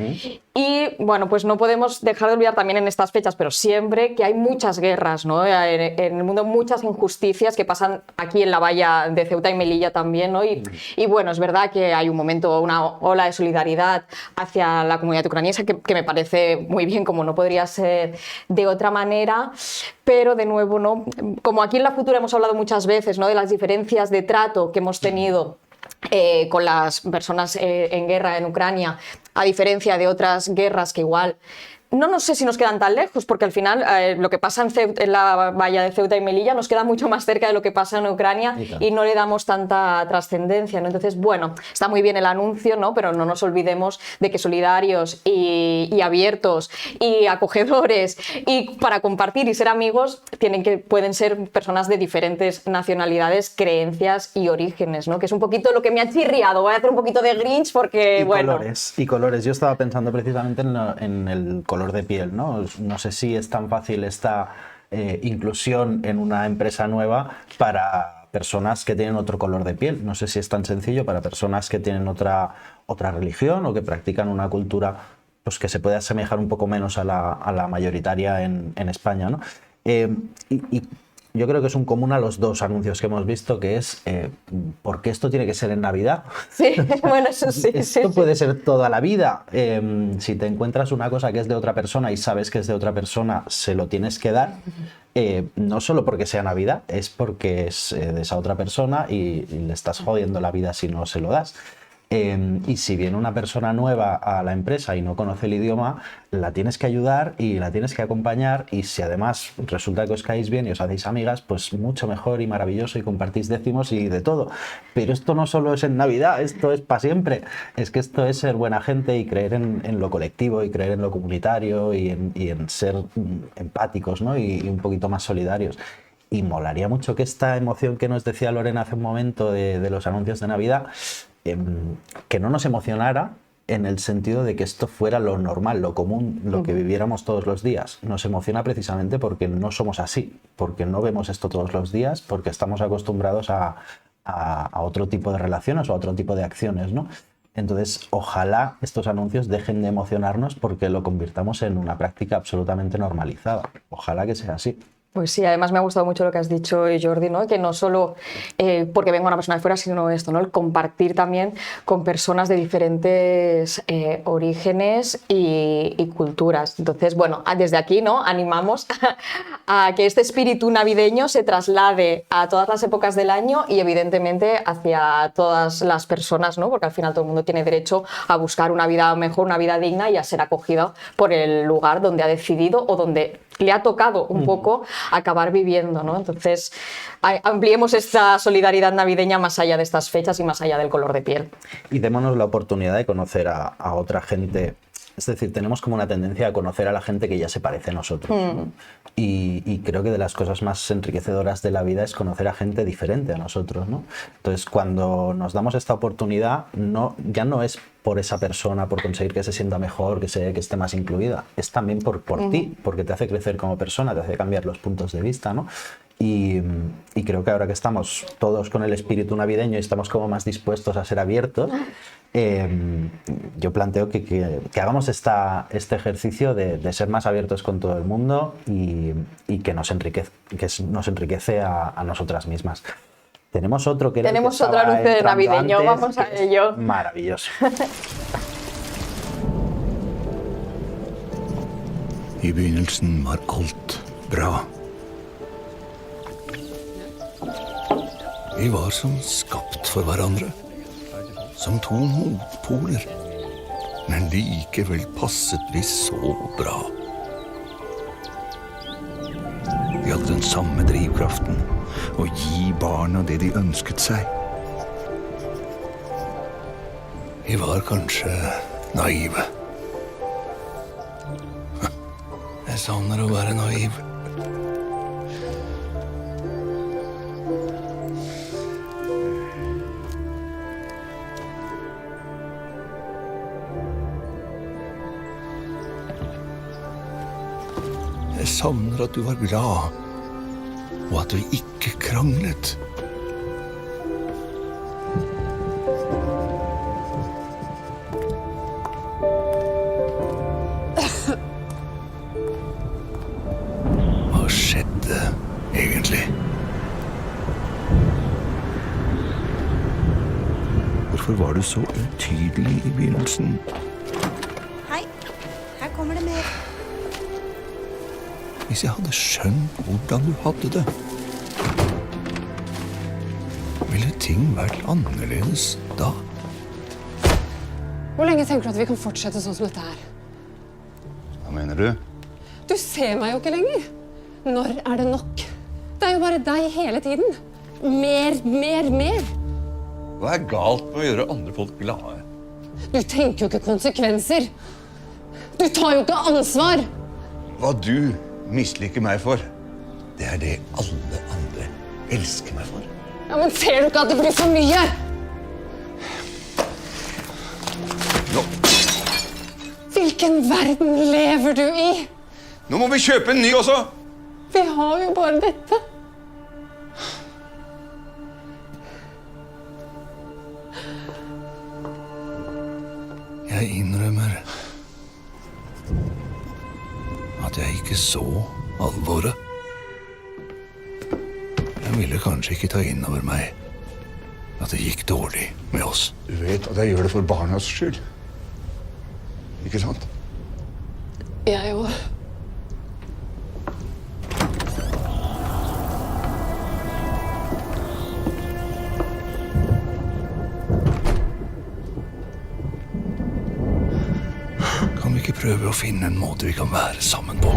Y bueno, pues no podemos dejar de olvidar también en estas fechas, pero siempre, que hay muchas guerras, ¿no? En el mundo, muchas injusticias que pasan aquí en la valla de Ceuta y Melilla también, ¿no? Y bueno, es verdad que hay un momento, una ola de solidaridad hacia la comunidad ucraniana que me parece muy bien, como no podría ser de otra manera. Pero de nuevo, ¿no?, como aquí en La Futura hemos hablado muchas veces, ¿no?, de las diferencias de trato que hemos tenido con las personas en guerra en Ucrania, a diferencia de otras guerras que igual no sé si nos quedan tan lejos, porque al final lo que pasa en la valla de Ceuta y Melilla nos queda mucho más cerca de lo que pasa en Ucrania y no le damos tanta trascendencia, ¿no? Entonces, bueno, está muy bien el anuncio, ¿no?, pero no nos olvidemos de que solidarios y abiertos y acogedores y para compartir y ser amigos pueden ser personas de diferentes nacionalidades, creencias y orígenes, ¿no?, que es un poquito lo que me ha chirriado. Voy a hacer un poquito de Grinch porque, Y colores. Yo estaba pensando precisamente en el color de piel, ¿no? No sé si es tan fácil esta inclusión en una empresa nueva para personas que tienen otro color de piel. No sé si es tan sencillo para personas que tienen otra religión o que practican una cultura pues, que se puede asemejar un poco menos a la mayoritaria en España, ¿no? Y yo creo que es un común a los dos anuncios que hemos visto, que es ¿por qué esto tiene que ser en Navidad? Sí, bueno, eso sí. Esto puede ser toda la vida. Si te encuentras una cosa que es de otra persona y sabes que es de otra persona, se lo tienes que dar. No solo porque sea Navidad, es porque es de esa otra persona y le estás jodiendo la vida si no se lo das. Y si viene una persona nueva a la empresa y no conoce el idioma, la tienes que ayudar y la tienes que acompañar, y si además resulta que os caéis bien y os hacéis amigas, pues mucho mejor y maravilloso, y compartís décimos y de todo. Pero esto no solo es en Navidad, esto es para siempre. Es que esto es ser buena gente y creer en lo colectivo y creer en lo comunitario y en ser empáticos, ¿no?, y un poquito más solidarios. Y molaría mucho que esta emoción que nos decía Lorena hace un momento de los anuncios de Navidad, que no nos emocionara en el sentido de que esto fuera lo normal, lo común, lo que viviéramos todos los días. Nos emociona precisamente porque no somos así, porque no vemos esto todos los días, porque estamos acostumbrados a otro tipo de relaciones o a otro tipo de acciones, ¿no? Entonces, ojalá estos anuncios dejen de emocionarnos porque lo convirtamos en una práctica absolutamente normalizada. Ojalá que sea así. Pues sí, además me ha gustado mucho lo que has dicho, Jordi, ¿no?, que no solo porque venga una persona de fuera, sino esto, ¿no?, el compartir también con personas de diferentes orígenes y culturas. Entonces, bueno, desde aquí, ¿no?, animamos a que este espíritu navideño se traslade a todas las épocas del año y evidentemente hacia todas las personas, ¿no?, porque al final todo el mundo tiene derecho a buscar una vida mejor, una vida digna y a ser acogido por el lugar donde ha decidido o donde le ha tocado un poco acabar viviendo, ¿no? Entonces, ampliemos esta solidaridad navideña más allá de estas fechas y más allá del color de piel. Y démonos la oportunidad de conocer a otra gente. Es decir, tenemos como una tendencia a conocer a la gente que ya se parece a nosotros. ¿No? Y creo que de las cosas más enriquecedoras de la vida es conocer a gente diferente a nosotros, ¿no? Entonces, cuando nos damos esta oportunidad, ya no es por esa persona, por conseguir que se sienta mejor, que esté más incluida. Es también por ti, porque te hace crecer como persona, te hace cambiar los puntos de vista, ¿no? Y creo que ahora que estamos todos con el espíritu navideño y estamos como más dispuestos a ser abiertos, yo planteo que hagamos este ejercicio de ser más abiertos con todo el mundo y que nos enriquece a nosotras mismas. Tenemos otro que Tenemos otro anuncio navideño, antes, vamos a ello. Maravilloso. I begynnelsen var alt bra. Vi var som skapt for hverandre. Som to motpoler. Men likevel passet vi så bra. Vi hadde den samme drivkraften. Å gi barna det de ønsket seg. Vi var kanskje naive. Jeg savner å være naiv. Jeg savner at du var glad, og at vi ikke kranglet. Hva skjedde egentlig? Hvorfor var du så utydelig i begynnelsen? Hei, her kommer det mer. Hvis jeg hadde skjønt hvordan du hadde det, ville ting vært annerledes da. Hvor lenge tenker du at vi kan fortsette sånn som dette her? Hva mener du? Du ser meg jo ikke lenger. Når er det nok? Det er jo bare deg hele tiden. Mer, mer, mer. Hva er galt med å gjøre andre folk glade? Du tenker jo ikke konsekvenser. Du tar jo ikke ansvar. Hva du misliker meg for, det er det alle andre elsker meg for. Ja, men ser du ikke at det blir for mye? Nå. Hvilken verden lever du i? Nå må vi kjøpe en ny også! Vi har jo bare dette. Jeg innrømmer at jeg ikke så alvoret. Jeg ville kanskje ikke ta inn over meg at det gikk dårlig med oss. Du vet at jeg gjør det for barnas skyld. Ikke sant? Jeg òg. Kan vi ikke prøve å finne en måte vi kan være sammen på?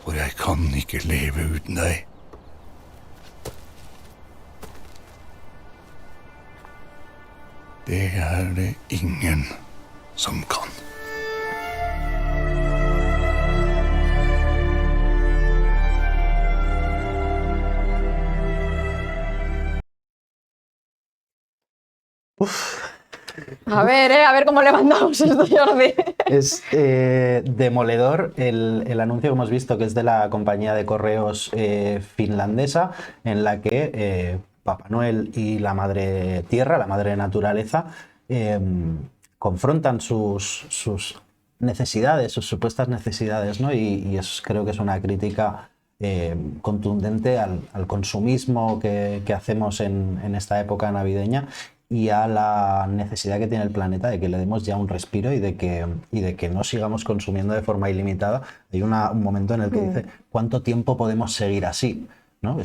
For jeg kan ikke leve uten deg. Det er det ingen som kan. A ver cómo levantamos esto, Jordi. Es demoledor el anuncio que hemos visto, que es de la compañía de correos finlandesa, en la que Papá Noel y la Madre Tierra, la Madre Naturaleza, confrontan sus necesidades, sus supuestas necesidades, ¿no? Y creo que es una crítica contundente al consumismo que hacemos en esta época navideña y a la necesidad que tiene el planeta de que le demos ya un respiro y de que no sigamos consumiendo de forma ilimitada. Hay un momento en el que dice, ¿cuánto tiempo podemos seguir así? ¿No?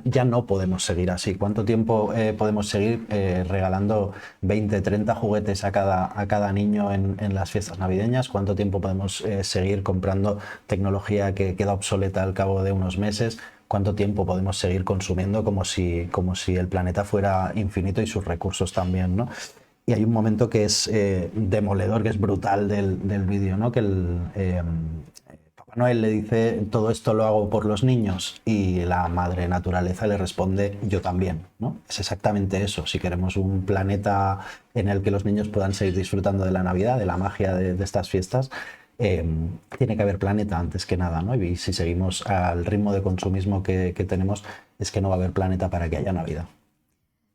Ya no podemos seguir así. ¿Cuánto tiempo podemos seguir regalando 20, 30 juguetes a cada niño en las fiestas navideñas? ¿Cuánto tiempo podemos seguir comprando tecnología que queda obsoleta al cabo de unos meses? ¿Cuánto tiempo podemos seguir consumiendo como si el planeta fuera infinito y sus recursos también, ¿no? Y hay un momento que es demoledor, que es brutal del vídeo, ¿no? Que Papá Noel le dice, todo esto lo hago por los niños, y la Madre Naturaleza le responde, yo también, ¿no? Es exactamente eso. Si queremos un planeta en el que los niños puedan seguir disfrutando de la Navidad, de la magia de estas fiestas, tiene que haber planeta antes que nada, ¿no? Y si seguimos al ritmo de consumismo que tenemos, es que no va a haber planeta para que haya Navidad.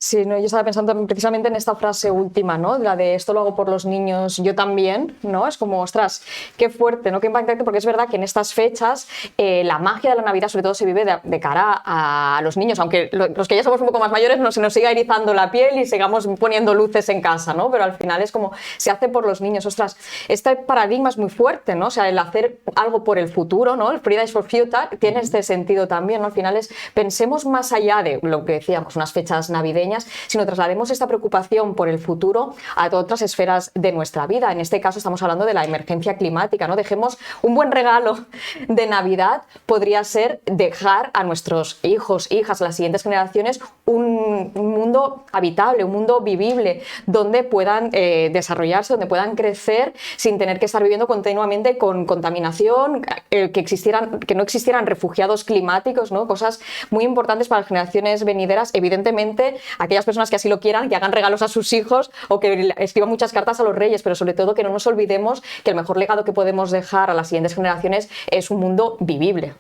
Sí, no, yo estaba pensando precisamente en esta frase última, ¿no? La de esto lo hago por los niños, yo también, ¿no? Es como, ostras, qué fuerte, ¿no? Qué impactante, porque es verdad que en estas fechas la magia de la Navidad sobre todo se vive de cara a los niños, aunque los que ya somos un poco más mayores no se nos siga erizando la piel y sigamos poniendo luces en casa, ¿no? Pero al final es como, se hace por los niños, ostras, este paradigma es muy fuerte, ¿no? O sea, el hacer algo por el futuro, ¿no? El Fridays for Future tiene este sentido también, ¿no? Al final es, pensemos más allá de lo que decíamos, unas fechas navideñas, sino traslademos esta preocupación por el futuro a otras esferas de nuestra vida. En este caso estamos hablando de la emergencia climática, ¿no? Dejemos un buen regalo de Navidad, podría ser dejar a nuestros hijos, hijas, las siguientes generaciones, un mundo habitable, un mundo vivible, donde puedan desarrollarse, donde puedan crecer sin tener que estar viviendo continuamente con contaminación, que no existieran refugiados climáticos, ¿no? Cosas muy importantes para las generaciones venideras. Evidentemente, aquellas personas que así lo quieran, que hagan regalos a sus hijos o que escriban muchas cartas a los reyes, pero sobre todo que no nos olvidemos que el mejor legado que podemos dejar a las siguientes generaciones es un mundo vivible.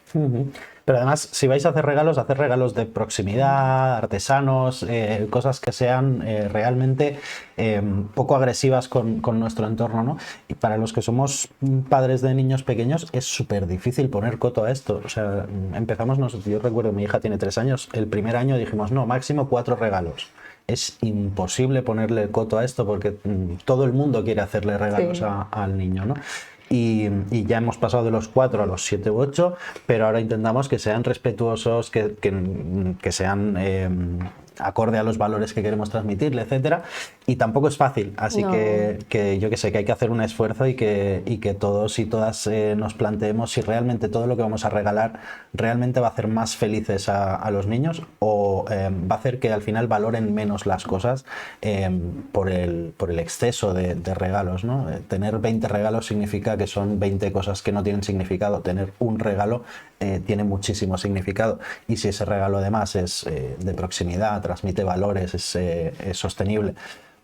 Pero además, si vais a hacer regalos de proximidad, artesanos, cosas que sean realmente poco agresivas con nuestro entorno, ¿no? Y para los que somos padres de niños pequeños es súper difícil poner coto a esto. O sea, empezamos nosotros, yo recuerdo, mi hija tiene 3 años, el primer año dijimos, no, máximo 4 regalos. Es imposible ponerle coto a esto porque todo el mundo quiere hacerle regalos al niño, ¿no? Y ya hemos pasado de los 4 a los 7 u 8, pero ahora intentamos que sean respetuosos, que sean acorde a los valores que queremos transmitirle, etcétera. Y tampoco es fácil, así que yo que sé, que hay que hacer un esfuerzo y que todos y todas nos planteemos si realmente todo lo que vamos a regalar realmente va a hacer más felices a los niños o va a hacer que al final valoren menos las cosas por el exceso de regalos, ¿no? Tener 20 regalos significa que son 20 cosas que no tienen significado. Tener un regalo tiene muchísimo significado, y si ese regalo además es de proximidad, transmite valores, es sostenible,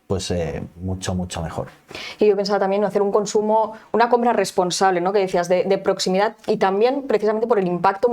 pues mucho mejor. Y yo pensaba también hacer un consumo, una compra responsable, ¿no? Que decías, de proximidad, y también precisamente por el impacto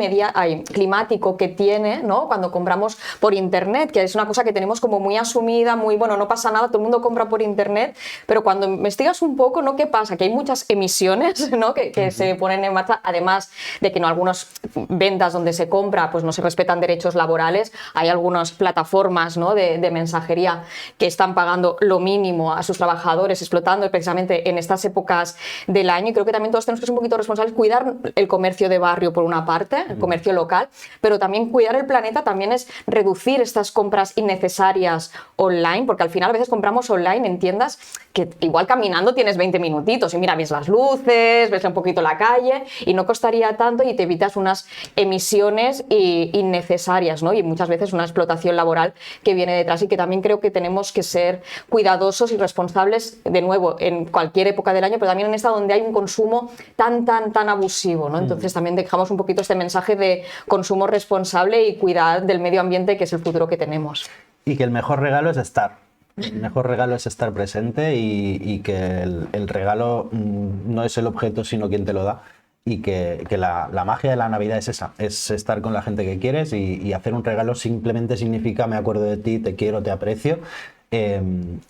climático que tiene, ¿no? Cuando compramos por internet, que es una cosa que tenemos como muy asumida, muy bueno, no pasa nada, todo el mundo compra por internet, pero cuando investigas un poco, ¿no? ¿Qué pasa? Que hay muchas emisiones, ¿no? que se ponen en marcha, además de que en algunas ventas donde se compra pues no se respetan derechos laborales, hay algunas plataformas, ¿no? de mensajería que están pagando lo mínimo a sus trabajadores, explotando precisamente en estas épocas del año, y creo que también todos tenemos que ser un poquito responsables, cuidar el comercio de barrio por una parte, el comercio local, pero también cuidar el planeta, también es reducir estas compras innecesarias online, porque al final a veces compramos online en tiendas que igual caminando tienes 20 minutitos y mira, ves las luces, ves un poquito la calle y no costaría tanto y te evitas unas emisiones innecesarias, ¿no? Y muchas veces una explotación laboral que viene detrás, y que también creo que tenemos que ser cuidadosos y responsables, de nuevo, en cualquier época del año, pero también en esta donde hay un consumo tan abusivo, ¿no? Entonces también dejamos un poquito este mensaje de consumo responsable y cuidar del medio ambiente, que es el futuro que tenemos. Y que el mejor regalo es estar. El mejor regalo es estar presente y que el regalo no es el objeto, sino quien te lo da. Y que la magia de la Navidad es esa, es estar con la gente que quieres, y hacer un regalo simplemente significa me acuerdo de ti, te quiero, te aprecio.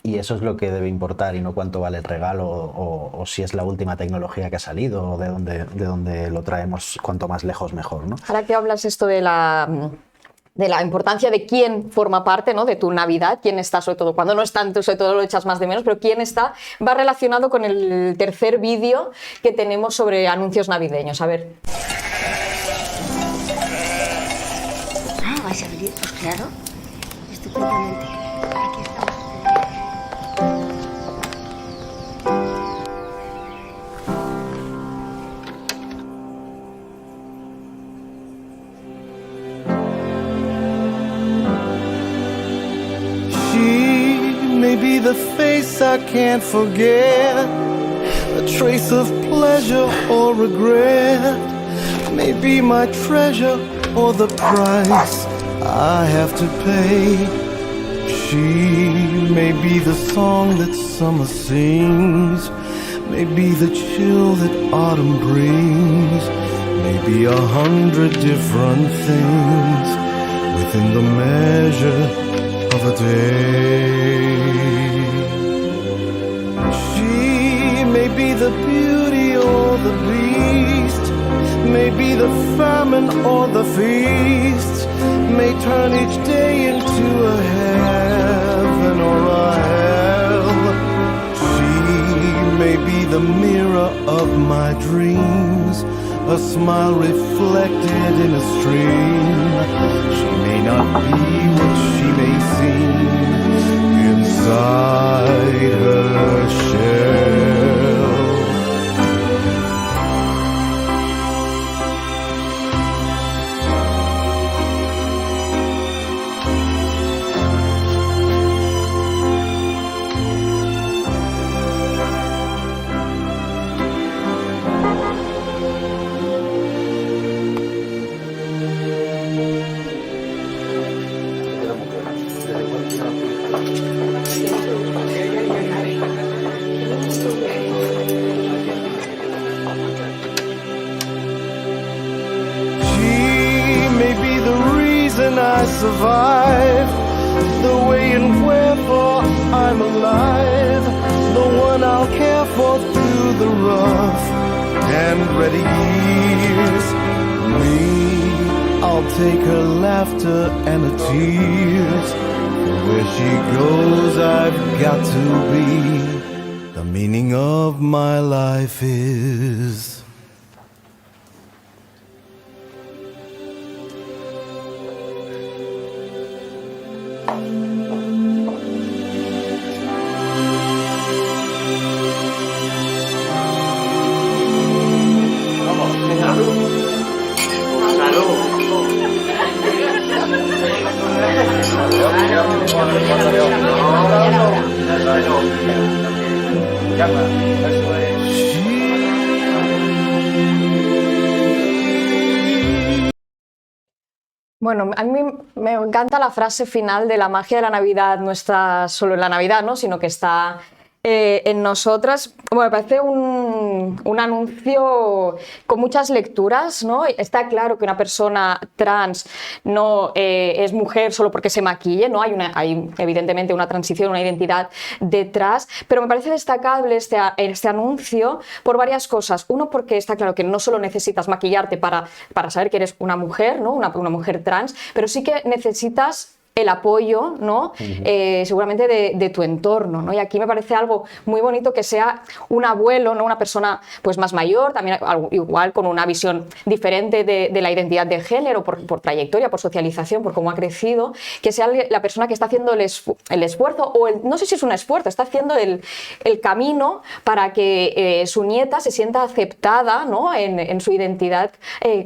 Y eso es lo que debe importar, y no cuánto vale el regalo o si es la última tecnología que ha salido o de dónde lo traemos, cuanto más lejos mejor, ¿no? Ahora que hablas esto de la importancia de quién forma parte, ¿no? De tu Navidad, quién está, sobre todo cuando no está, sobre todo lo echas más de menos, pero quién está, va relacionado con el tercer vídeo que tenemos sobre anuncios navideños. A ver. Ah, ¿vais a venir? Pues claro, estupendamente. Aquí estamos. Maybe the face I can't forget, a trace of pleasure or regret, maybe my treasure or the price I have to pay. She may be the song that summer sings, maybe the chill that autumn brings, maybe 100 different things within the measure of a day. She may be the beauty or the beast, may be the famine or the feast, may turn each day into a heaven or a hell. She may be the mirror of my dreams, a smile reflected in a stream. She may not be what she may seem inside her shell. I survive, the way and wherefore I'm alive, the one I'll care for through the rough and ready years. Me, I'll take her laughter and her tears. Where she goes, I've got to be. The meaning of my life is. Bueno, a mí me encanta la frase final de la magia de la Navidad no está solo en la Navidad, ¿no? Sino que está en nosotras. Bueno, me parece un anuncio con muchas lecturas, ¿no? Está claro que una persona trans no es mujer solo porque se maquille, ¿no? Hay evidentemente una transición, una identidad detrás, pero me parece destacable este anuncio por varias cosas. Uno, porque está claro que no solo necesitas maquillarte para saber que eres una mujer, ¿no? Una mujer trans, pero sí que necesitas el apoyo, ¿no? Seguramente de tu entorno, ¿no? Y aquí me parece algo muy bonito que sea un abuelo, ¿no? Una persona pues más mayor, también igual con una visión diferente de la identidad de género, por trayectoria, por socialización, por cómo ha crecido, que sea la persona que está haciendo el esfuerzo, o no sé si es un esfuerzo, está haciendo el camino para que su nieta se sienta aceptada, ¿no? en su identidad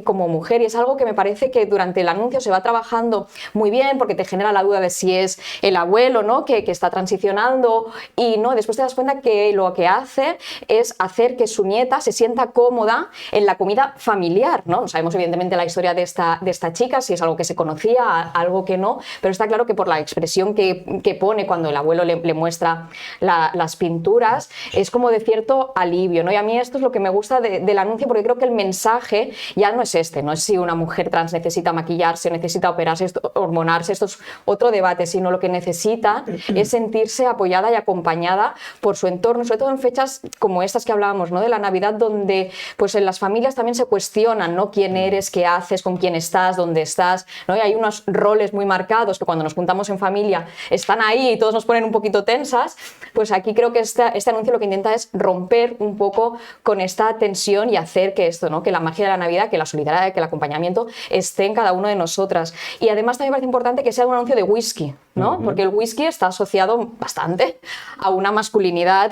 como mujer, y es algo que me parece que durante el anuncio se va trabajando muy bien, porque te genera la duda de si es el abuelo, ¿no? que está transicionando, y ¿no? después te das cuenta que lo que hace es hacer que su nieta se sienta cómoda en la comida familiar, ¿no? No sabemos evidentemente la historia de esta chica, si es algo que se conocía, algo que no, pero está claro que por la expresión que pone cuando el abuelo le muestra las pinturas, es como de cierto alivio, ¿no? Y a mí esto es lo que me gusta del anuncio, porque creo que el mensaje ya no es no es si una mujer trans necesita maquillarse, necesita operarse, hormonarse, esto es otro debate, sino lo que necesita es sentirse apoyada y acompañada por su entorno, sobre todo en fechas como estas que hablábamos, ¿no? De la Navidad, donde pues en las familias también se cuestionan, ¿no? Quién eres, qué haces, con quién estás, dónde estás, ¿no? Y hay unos roles muy marcados que cuando nos juntamos en familia están ahí y todos nos ponen un poquito tensas. Pues aquí creo que este anuncio lo que intenta es romper un poco con esta tensión y hacer que esto, ¿no? Que la magia de la Navidad, que la solidaridad, que el acompañamiento esté en cada uno de nosotras. Y además también me parece importante que sea un anuncio de whisky, ¿no? Porque el whisky está asociado bastante a una masculinidad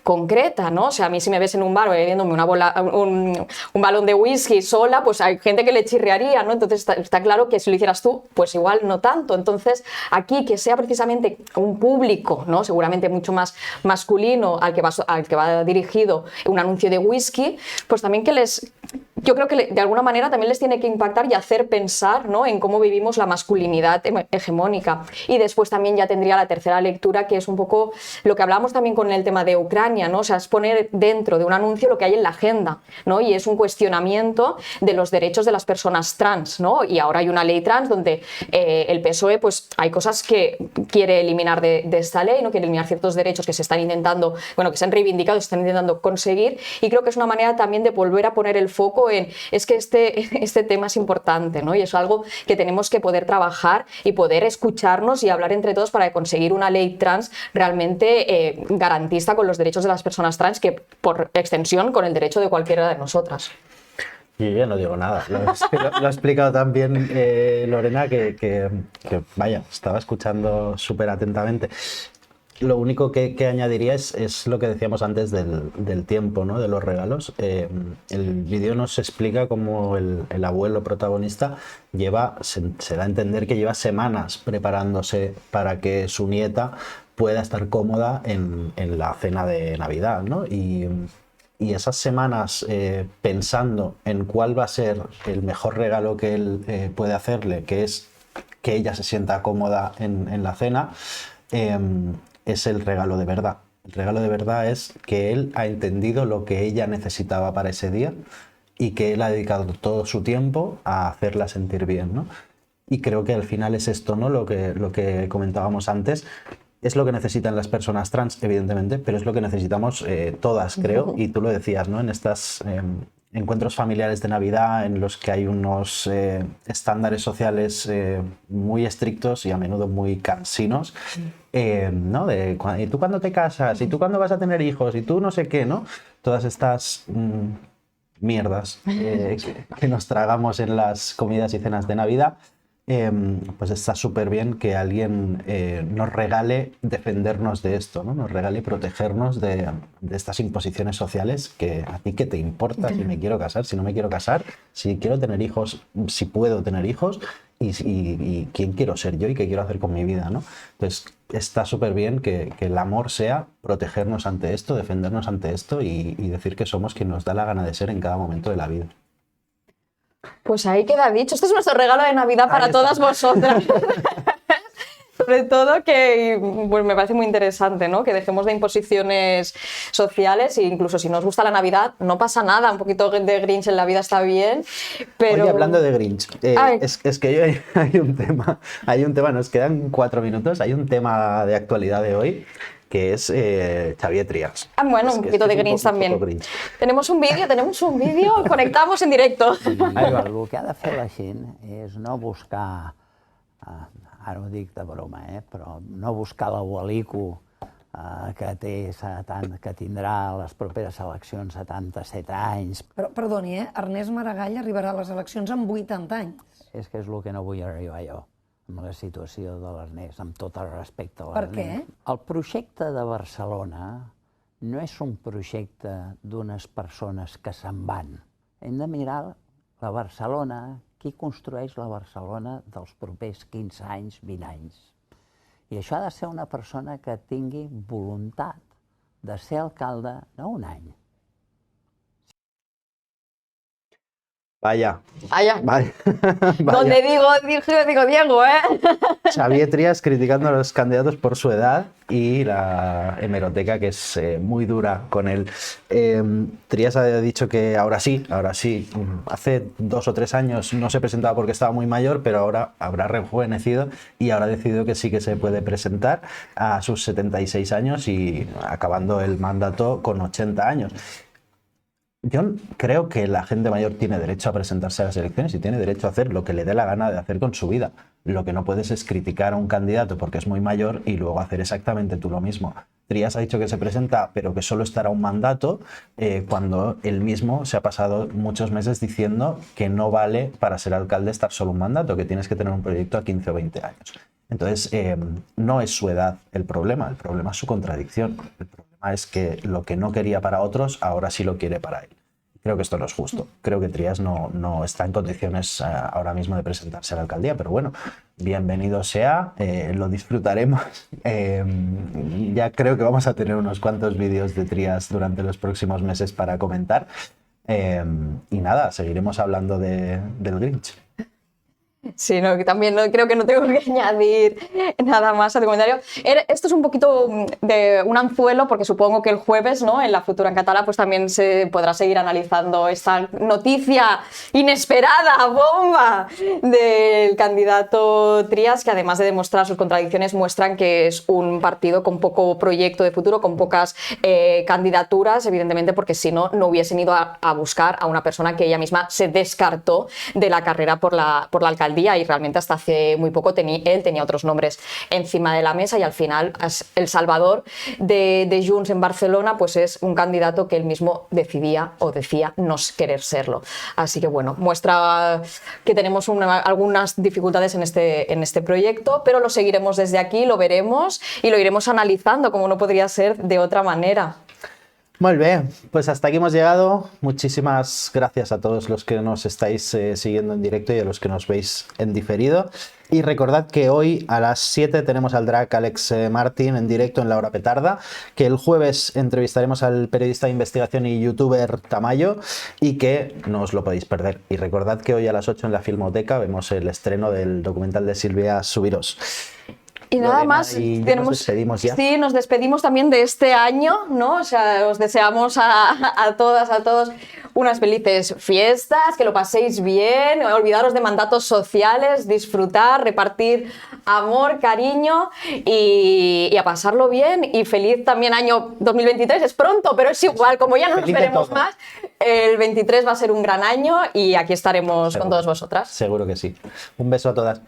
concreta, ¿no? O sea, a mí si me ves en un bar bebiéndome un balón de whisky sola, pues hay gente que le chirriaría, ¿no? Entonces está claro que si lo hicieras tú, pues igual no tanto. Entonces aquí que sea precisamente un público, ¿no? Seguramente mucho más masculino al que va dirigido un anuncio de whisky, pues también que les yo creo que de alguna manera también les tiene que impactar y hacer pensar, ¿no?, en cómo vivimos la masculinidad hegemónica. Y después también ya tendría la tercera lectura, que es un poco lo que hablábamos también con el tema de Ucrania, ¿no? O sea, es poner dentro de un anuncio lo que hay en la agenda, ¿no? Y es un cuestionamiento de los derechos de las personas trans, ¿no? Y ahora hay una ley trans donde el PSOE, pues hay cosas que quiere eliminar de esta ley, no quiere eliminar ciertos derechos que se están intentando, bueno, que se han reivindicado, se están intentando conseguir, y creo que es una manera también de volver a poner el foco es que este tema es importante, ¿no? Y es algo que tenemos que poder trabajar y poder escucharnos y hablar entre todos para conseguir una ley trans realmente garantista con los derechos de las personas trans, que por extensión con el derecho de cualquiera de nosotras. Yo ya no digo nada, lo ha explicado tan bien Lorena que vaya, estaba escuchando súper atentamente. Lo único que añadiría es lo que decíamos antes del tiempo, ¿no?, de los regalos. El vídeo nos explica cómo el abuelo protagonista se da a entender que lleva semanas preparándose para que su nieta pueda estar cómoda en la cena de Navidad, ¿no? Y esas semanas pensando en cuál va a ser el mejor regalo que él puede hacerle, que es que ella se sienta cómoda en la cena, es el regalo de verdad. El regalo de verdad es que él ha entendido lo que ella necesitaba para ese día y que él ha dedicado todo su tiempo a hacerla sentir bien, ¿no? Y creo que al final es esto, ¿no?, lo que comentábamos antes. Es lo que necesitan las personas trans, evidentemente, pero es lo que necesitamos todas, creo. Y tú lo decías, ¿no?, en estos encuentros familiares de Navidad en los que hay unos estándares sociales muy estrictos y a menudo muy cansinos, ¿no? ¿Y tú cuándo te casas? ¿Y tú cuándo vas a tener hijos? ¿Y tú no sé qué? ¿No? Todas estas mierdas que nos tragamos en las comidas y cenas de Navidad. Pues está súper bien que alguien nos regale defendernos de esto, ¿no? Nos regale protegernos de estas imposiciones sociales que a ti qué te importa si me quiero casar, si no me quiero casar, si quiero tener hijos, si puedo tener hijos y quién quiero ser yo y qué quiero hacer con mi vida, ¿no? Entonces está súper bien que el amor sea protegernos ante esto, defendernos ante esto y decir que somos quien nos da la gana de ser en cada momento de la vida. Pues ahí queda dicho. Este es nuestro regalo de Navidad para todas vosotras. Sobre todo que pues, me parece muy interesante, ¿no?, que dejemos de imposiciones sociales e incluso si nos gusta la Navidad no pasa nada, un poquito de Grinch en la vida está bien, pero... Oye, hablando de Grinch, es que hay un tema, nos quedan 4 minutos, hay un tema de actualidad de hoy que es Xavier Trias. Bueno, un poquito de Grinch también. Grinch. Tenemos un vídeo, conectamos en directo. El que ha de fer la gent és no buscar, ara ho dic de broma, però no buscar l'abuelico que tindrà a les properes eleccions 77 anys. Però, perdoni, Ernest Maragall arribarà a les eleccions amb 80 anys. És que és el que no vull arribar jo, amb la situació de l'Ernest, amb tot el respecte a l'Ernest. Per què? El projecte de Barcelona no és un projecte d'unes persones que se'n van. Hem de mirar la Barcelona, qui construeix la Barcelona dels propers 15 anys, 20 anys. I això ha de ser una persona que tingui voluntat de ser alcalde, no un any. Vaya. Donde digo Diego, Xavier Trias criticando a los candidatos por su edad y la hemeroteca, que es muy dura con él. Trias ha dicho que ahora sí, hace 2 o 3 años no se presentaba porque estaba muy mayor, pero ahora habrá rejuvenecido y ahora ha decidido que sí que se puede presentar a sus 76 años y acabando el mandato con 80 años. Yo creo que la gente mayor tiene derecho a presentarse a las elecciones y tiene derecho a hacer lo que le dé la gana de hacer con su vida. Lo que no puedes es criticar a un candidato porque es muy mayor y luego hacer exactamente tú lo mismo. Trias ha dicho que se presenta, pero que solo estará un mandato, cuando él mismo se ha pasado muchos meses diciendo que no vale para ser alcalde estar solo un mandato, que tienes que tener un proyecto a 15 o 20 años. Entonces, no es su edad el problema es su contradicción. El problema es que lo que no quería para otros, ahora sí lo quiere para él. Creo que esto no es justo. Creo que Trias no está en condiciones ahora mismo de presentarse a la alcaldía, pero bueno, bienvenido sea, lo disfrutaremos. Ya creo que vamos a tener unos cuantos vídeos de Trias durante los próximos meses para comentar. Y nada, seguiremos hablando del Grinch. Sí, no, que también creo que no tengo que añadir nada más al comentario. Esto es un poquito de un anzuelo, porque supongo que el jueves, ¿no?, en la Futura en Català, pues también se podrá seguir analizando esta noticia inesperada, bomba, del candidato Trias, que además de demostrar sus contradicciones, muestran que es un partido con poco proyecto de futuro, con pocas candidaturas, evidentemente, porque si no, no hubiesen ido a buscar a una persona que ella misma se descartó de la carrera por la alcaldía, y realmente hasta hace muy poco él tenía otros nombres encima de la mesa, y al final el salvador de Junts en Barcelona pues es un candidato que él mismo decidía o decía no querer serlo. Así que bueno, muestra que tenemos algunas dificultades en este proyecto, pero lo seguiremos desde aquí, lo veremos y lo iremos analizando, como no podría ser de otra manera. Muy bien, pues hasta aquí hemos llegado. Muchísimas gracias a todos los que nos estáis siguiendo en directo y a los que nos veis en diferido. Y recordad que hoy a las 7 tenemos al drag Alex Martin en directo en La Hora Petarda, que el jueves entrevistaremos al periodista de investigación y youtuber Tamayo, y que no os lo podéis perder. Y recordad que hoy a las 8 en la Filmoteca vemos el estreno del documental de Silvia Subirós. Y nada más, nos despedimos ya. Sí, nos despedimos también de este año, ¿no? O sea, os deseamos a todas, a todos unas felices fiestas, que lo paséis bien, olvidaros de mandatos sociales, disfrutar, repartir amor, cariño y a pasarlo bien. Y feliz también año 2023, es pronto, pero es igual, como ya no nos veremos más, el 23 va a ser un gran año y aquí estaremos con todas vosotras. Seguro que sí. Un beso a todas.